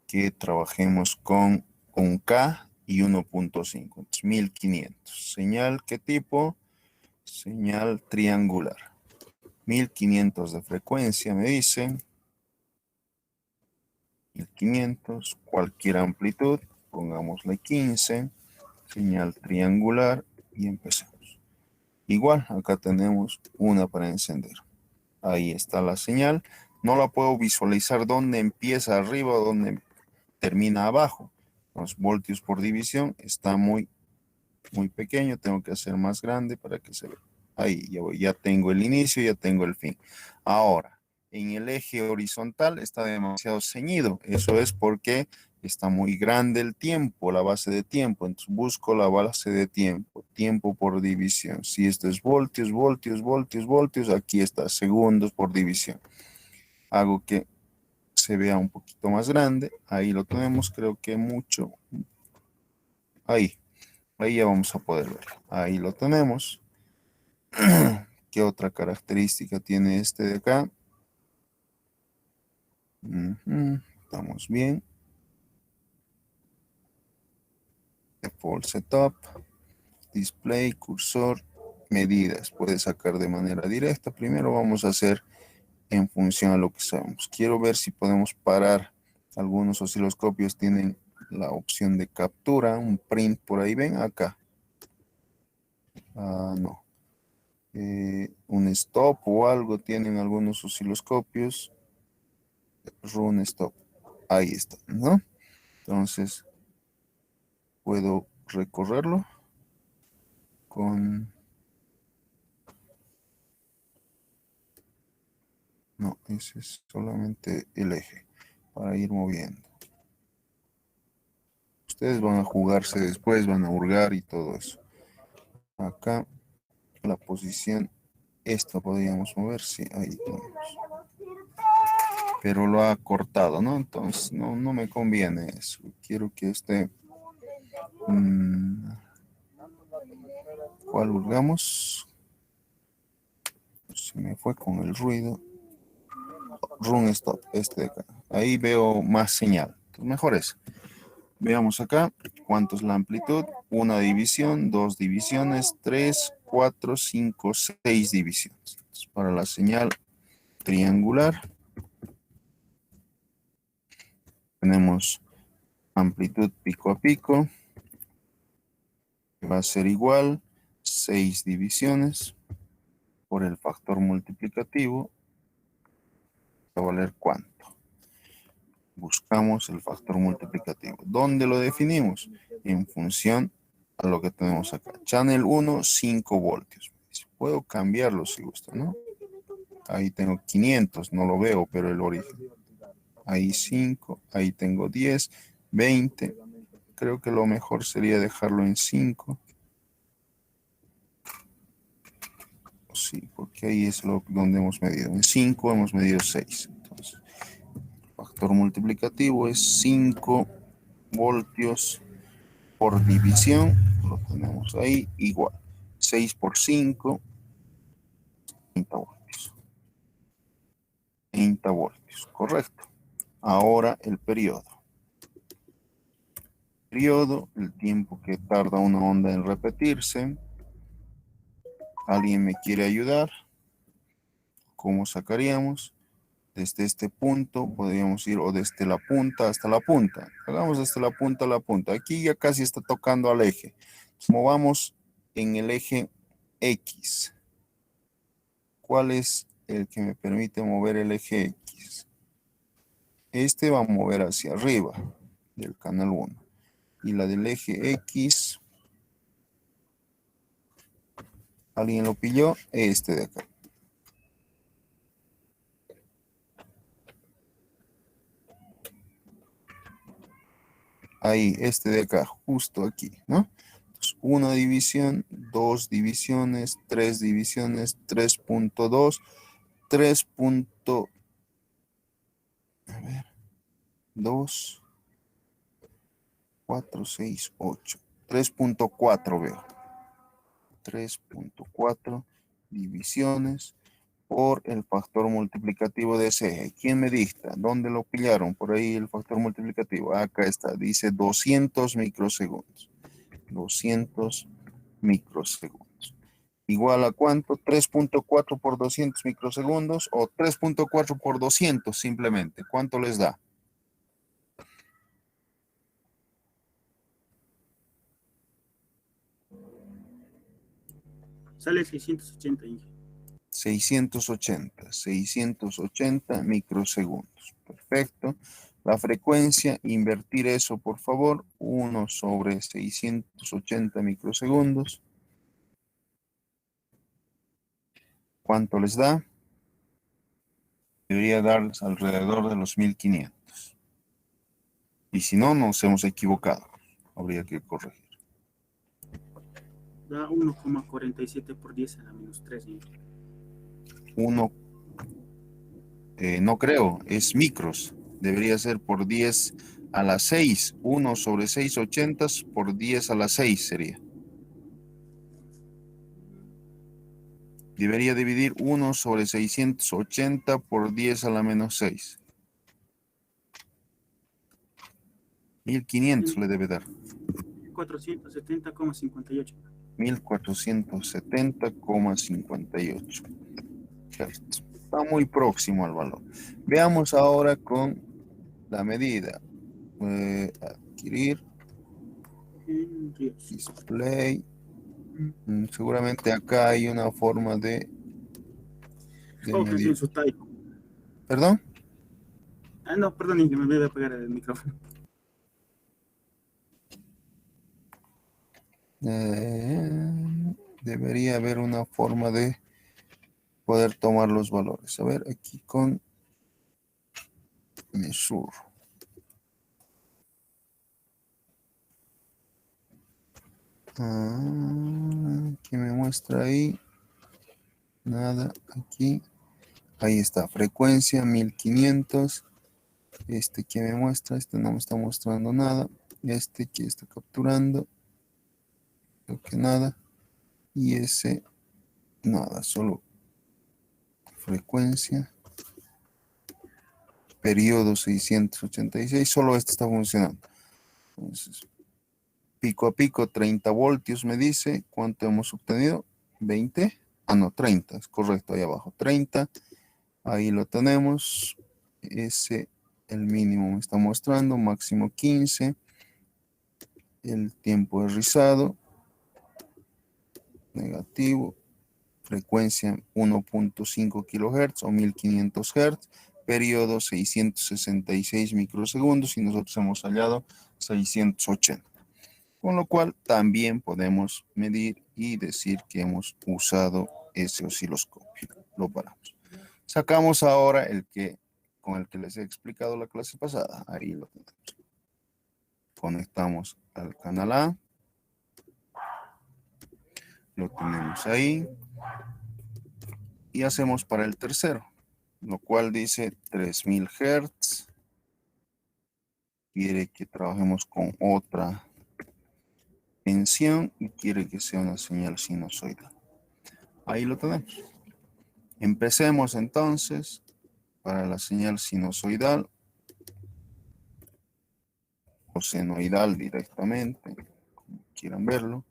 que trabajemos con un K y 1.5, entonces 1500. Señal, ¿qué tipo? Señal triangular. 1500 de frecuencia, me dicen. 1500, cualquier amplitud, pongámosle 15, señal triangular y empecemos. Igual, acá tenemos una para encender. Ahí está la señal. No la puedo visualizar dónde empieza arriba o dónde termina abajo. Los voltios por división está muy pequeño. Tengo que hacer más grande para que se vea. Ahí ya tengo el inicio, ya tengo el fin. Ahora, en el eje horizontal está demasiado ceñido. Eso es porque está muy grande el tiempo, la base de tiempo. Entonces busco la base de tiempo, tiempo por división. Si esto es voltios, voltios, voltios, voltios, aquí está, segundos por división. Hago que se vea un poquito más grande. Ahí lo tenemos, creo que mucho. Ahí ya vamos a poder verlo. Ahí lo tenemos. ¿Qué otra característica tiene este de acá? Estamos bien. Default setup, display, cursor, medidas. Puede sacar de manera directa. Primero vamos a hacer en función a lo que sabemos. Quiero ver si podemos parar. Algunos osciloscopios tienen la opción de captura, un print por ahí. Ven acá. No. Un stop o algo tienen algunos osciloscopios. Run stop. Ahí está, ¿no? Entonces, puedo recorrerlo con... No, ese es solamente el eje para ir moviendo. Ustedes van a jugarse después, van a hurgar y todo eso. Acá, la posición, esta podríamos mover, sí, ahí tenemos. Pero lo ha cortado, ¿no? Entonces, no me conviene eso. Quiero que esté... ¿Cuál hurgamos? Se me fue con el ruido. Run stop, este de acá. Ahí veo más señal. Entonces, mejor es. Veamos acá cuánto es la amplitud. Una división, dos divisiones, 3, 4, 5, 6 divisiones. Entonces, para la señal triangular tenemos amplitud pico a pico. Va a ser igual 6 divisiones por el factor multiplicativo. Va a valer cuánto. Buscamos el factor multiplicativo. ¿Dónde lo definimos? En función a lo que tenemos acá. Channel 1, 5 voltios. Puedo cambiarlo si gusta, ¿no? Ahí tengo 500, no lo veo, pero el origen. Ahí 5, ahí tengo 10, 20. Creo que lo mejor sería dejarlo en 5. Sí, porque ahí es donde hemos medido. En 5 hemos medido 6. Entonces, el factor multiplicativo es 5 voltios por división. Lo tenemos ahí igual. 6 por 5, 30 voltios. 30 voltios, correcto. Ahora el periodo. Periodo, el tiempo que tarda una onda en repetirse. ¿Alguien me quiere ayudar? ¿Cómo sacaríamos? Desde este punto podríamos ir o desde la punta hasta la punta. Hagamos desde la punta a la punta. Aquí ya casi está tocando al eje. Movamos en el eje X. ¿Cuál es el que me permite mover el eje X? Este va a mover hacia arriba del canal 1. Y la del eje X, ¿alguien lo pilló? Este de acá. Ahí, este de acá, justo aquí, ¿no? Entonces, una división, 2 divisiones, 3 divisiones, 3.2, 3. A ver, 2, 4, 6, 8. 3.4 veo. 3.4 divisiones por el factor multiplicativo de ese eje. ¿Quién me dicta? ¿Dónde lo pillaron? Por ahí el factor multiplicativo. Acá está. Dice 200 microsegundos. 200 microsegundos. ¿Igual a cuánto? 3.4 por 200 microsegundos o 3.4 por 200 simplemente. ¿Cuánto les da? Sale 680, Inge. 680 microsegundos. Perfecto. La frecuencia, invertir eso, por favor. 1 sobre 680 microsegundos. ¿Cuánto les da? Debería dar alrededor de los 1500. Y si no, nos hemos equivocado. Habría que corregir. Da 1,47 por 10 a la menos 3, Inge. 1, no creo, es micros. Debería ser por 10 a la 6. 1 sobre 680 por 10 a la 6 sería. Debería dividir 1 sobre 680 por 10 a la menos 6. 1500 le debe dar. 470,58. 1470,58. Hertz. Está muy próximo al valor. Veamos ahora con la medida. Adquirir. Display. Seguramente acá hay una forma de medir. En su type. ¿Perdón? Ah, no, perdón, Inge, me olvidé de apagar el micrófono. Debería haber una forma de poder tomar los valores. A ver, aquí con Mesur. ¿Qué me muestra ahí? Nada, aquí. Ahí está, frecuencia 1500. Este que me muestra, este no me está mostrando nada. Este que está capturando. Creo que nada. Y ese, nada, solo frecuencia. Periodo 686, solo este está funcionando. Entonces, pico a pico, 30 voltios me dice. ¿Cuánto hemos obtenido? 20. Ah, no, 30, es correcto, ahí abajo. 30, ahí lo tenemos. Ese, el mínimo me está mostrando, máximo 15. El tiempo de rizado, negativo. Frecuencia 1.5 kHz o 1500 Hz. periodo 666 microsegundos y nosotros hemos hallado 680. Con lo cual también podemos medir y decir que hemos usado ese osciloscopio. Lo paramos. Sacamos ahora el que con el que les he explicado la clase pasada. Ahí lo tenemos. Conectamos al canal A. Lo tenemos ahí. Y hacemos para el tercero, lo cual dice 3000 Hz. Quiere que trabajemos con otra tensión y quiere que sea una señal sinusoidal. Ahí lo tenemos. Empecemos entonces para la señal sinusoidal o senoidal directamente, como quieran verlo.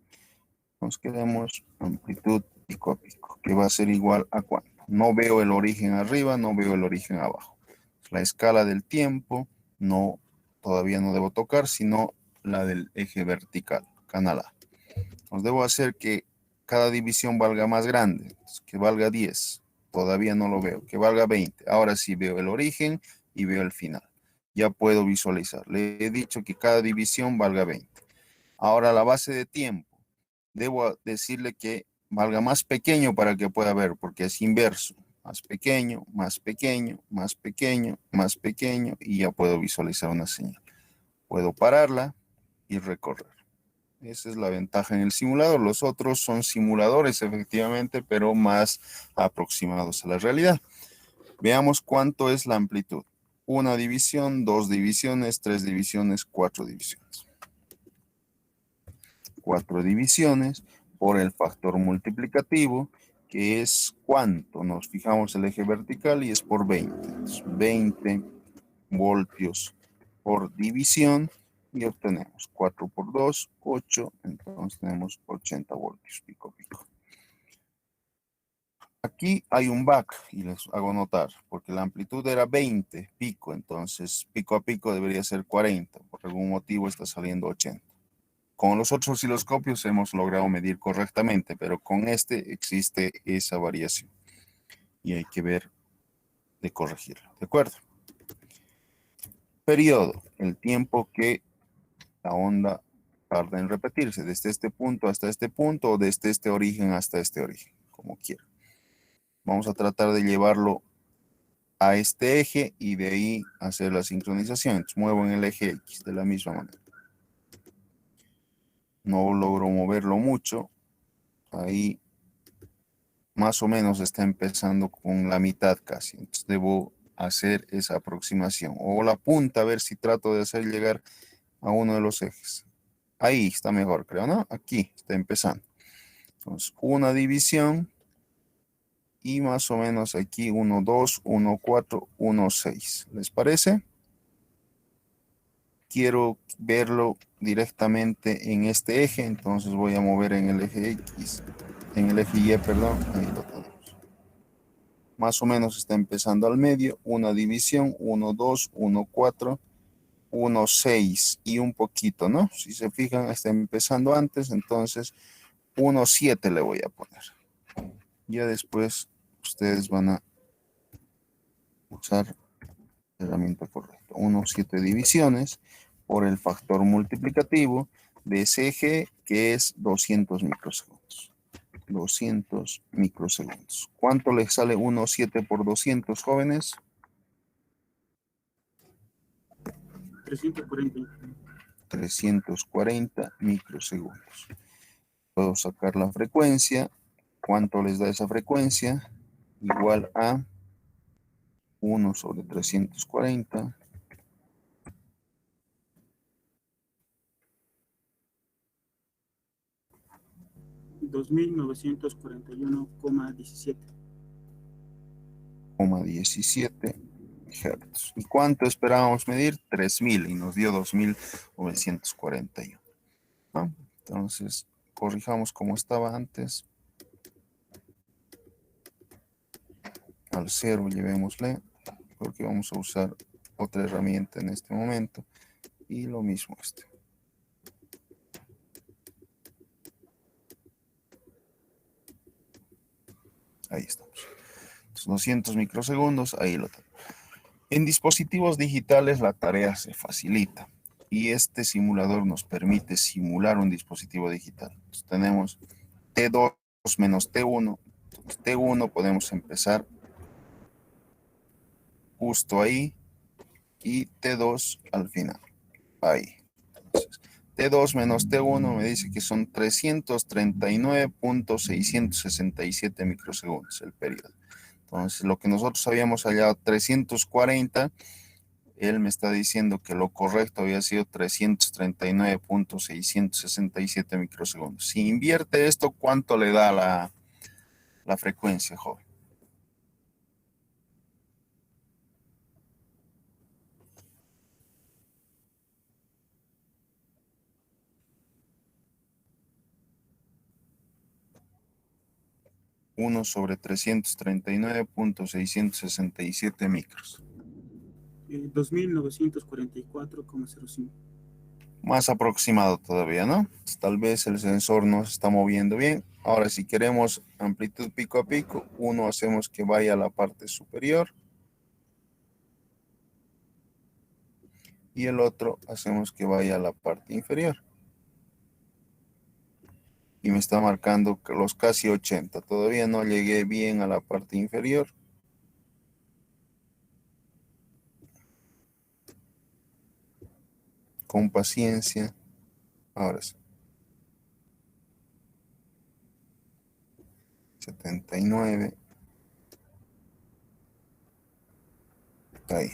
Nos quedamos amplitud pico a pico, que va a ser igual a cuánto. No veo el origen arriba, no veo el origen abajo. La escala del tiempo todavía no debo tocar, sino la del eje vertical, canal A. Nos debo hacer que cada división valga más grande, que valga 10. Todavía no lo veo, que valga 20. Ahora sí veo el origen y veo el final. Ya puedo visualizar. Le he dicho que cada división valga 20. Ahora la base de tiempo. Debo decirle que valga más pequeño para que pueda ver, porque es inverso. Más pequeño, más pequeño, más pequeño, más pequeño, y ya puedo visualizar una señal. Puedo pararla y recorrer. Esa es la ventaja en el simulador. Los otros son simuladores, efectivamente, pero más aproximados a la realidad. Veamos cuánto es la amplitud. 1 división, 2 divisiones, 3 divisiones, 4 divisiones. 4 divisiones por el factor multiplicativo, que es cuánto. Nos fijamos el eje vertical y es por 20. Entonces, 20 voltios por división y obtenemos 4 por 2, 8. Entonces tenemos 80 voltios pico a pico. Aquí hay un back y les hago notar, porque la amplitud era 20 pico, entonces pico a pico debería ser 40. Por algún motivo está saliendo 80. Con los otros osciloscopios hemos logrado medir correctamente, pero con este existe esa variación. Y hay que ver de corregirlo. ¿De acuerdo? Periodo, el tiempo que la onda tarda en repetirse, desde este punto hasta este punto, o desde este origen hasta este origen, como quiera. Vamos a tratar de llevarlo a este eje y de ahí hacer la sincronización. Entonces, muevo en el eje X de la misma manera. No logro moverlo mucho. Ahí más o menos está empezando con la mitad casi. Entonces debo hacer esa aproximación. O la punta, a ver si trato de hacer llegar a uno de los ejes. Ahí está mejor, creo, ¿no? Aquí está empezando. Entonces, una división. Y más o menos aquí 1, 2, 1, 4, 1, 6. ¿Les parece? Quiero verlo directamente en este eje, entonces voy a mover en el eje X, en el eje Y, perdón, ahí lo tenemos. Más o menos está empezando al medio, una división, 1, 2, 1, 4, 1, 6 y un poquito, ¿no? Si se fijan, está empezando antes, entonces 1, 7 le voy a poner. Ya después ustedes van a usar la herramienta correcta. 1, 7 divisiones por el factor multiplicativo de ese eje que es 200 microsegundos. 200 microsegundos. ¿Cuánto les sale 1, 7 por 200, jóvenes? 340. 340 microsegundos. Puedo sacar la frecuencia. ¿Cuánto les da esa frecuencia? Igual a 1 sobre 340. 2941,17. 17 Hz. ¿Y cuánto esperábamos medir? 3000 y nos dio 2941. ¿No? Entonces, corrijamos como estaba antes. Al 0 llevémosle, porque vamos a usar otra herramienta en este momento. Y lo mismo este. Ahí estamos. 200 microsegundos, ahí lo tenemos. En dispositivos digitales la tarea se facilita y este simulador nos permite simular un dispositivo digital. Entonces, tenemos T2 menos T1. Entonces, T1 podemos empezar justo ahí y T2 al final. Ahí. Entonces, T2 menos T1 me dice que son 339.667 microsegundos el periodo. Entonces, lo que nosotros habíamos hallado 340, él me está diciendo que lo correcto había sido 339.667 microsegundos. Si invierte esto, ¿cuánto le da la frecuencia, joven? Uno sobre 339.667 micros. 2944,05. Más aproximado todavía, ¿no? Tal vez el sensor no se está moviendo bien. Ahora, si queremos amplitud pico a pico, uno hacemos que vaya a la parte superior. Y el otro hacemos que vaya a la parte inferior. Y me está marcando que los casi 80. Todavía no llegué bien a la parte inferior. Con paciencia. Ahora sí. 79. Ahí.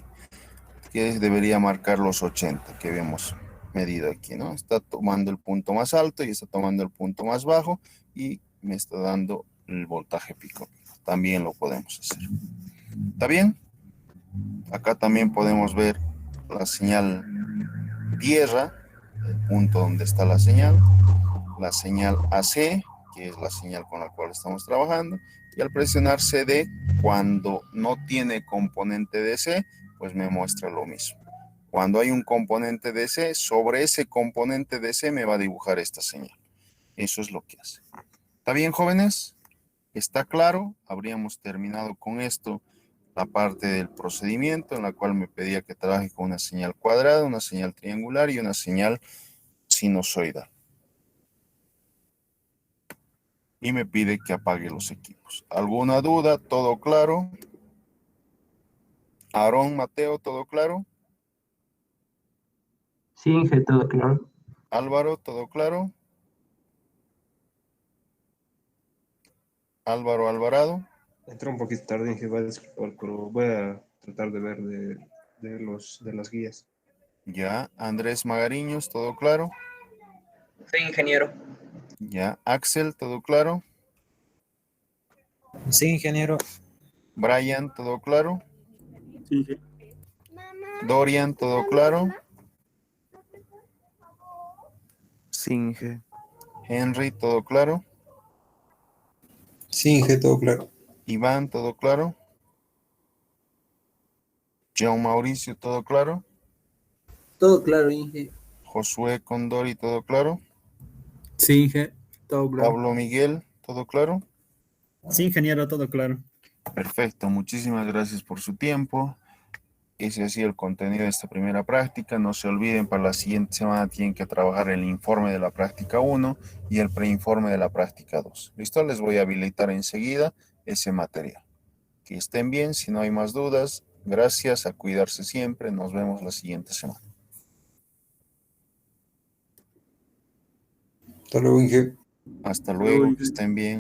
Que debería marcar los 80 que habíamos medido aquí, ¿no? Está tomando el punto más alto y está tomando el punto más bajo y me está dando el voltaje pico. También lo podemos hacer. ¿Está bien? Acá también podemos ver la señal tierra, el punto donde está la señal AC, que es la señal con la cual estamos trabajando, y al presionar CD, cuando no tiene componente DC, pues me muestra lo mismo. Cuando hay un componente DC, sobre ese componente DC me va a dibujar esta señal. Eso es lo que hace. ¿Está bien, jóvenes? ¿Está claro? Habríamos terminado con esto la parte del procedimiento en la cual me pedía que trabaje con una señal cuadrada, una señal triangular y una señal sinusoidal. Y me pide que apague los equipos. ¿Alguna duda? ¿Todo claro? Aarón, Mateo, ¿todo claro? Sí, Inge, todo claro. Álvaro, ¿todo claro? Álvaro Alvarado. Entré un poquito tarde, Inge, va a disculpar, pero voy a tratar de ver de las guías. Ya. Andrés Magariños, ¿todo claro? Sí, ingeniero. Ya. Axel, ¿todo claro? Sí, ingeniero. Brian, ¿todo claro? Sí, Inge. Dorian, ¿todo claro? Singe. Henry, ¿todo claro? Sí, Inge, todo claro. Iván, ¿todo claro? John Mauricio, ¿todo claro? Todo claro, Inge. Josué Condori, ¿todo claro? Sí, Inge. Todo claro. Pablo Miguel, ¿todo claro? Sí, ingeniero, todo claro. Perfecto, muchísimas gracias por su tiempo. Ese ha sido el contenido de esta primera práctica. No se olviden, para la siguiente semana tienen que trabajar el informe de la práctica 1 y el preinforme de la práctica 2. ¿Listo? Les voy a habilitar enseguida ese material. Que estén bien, si no hay más dudas, gracias, a cuidarse siempre. Nos vemos la siguiente semana. Hasta luego, Inge. Hasta luego, que estén bien.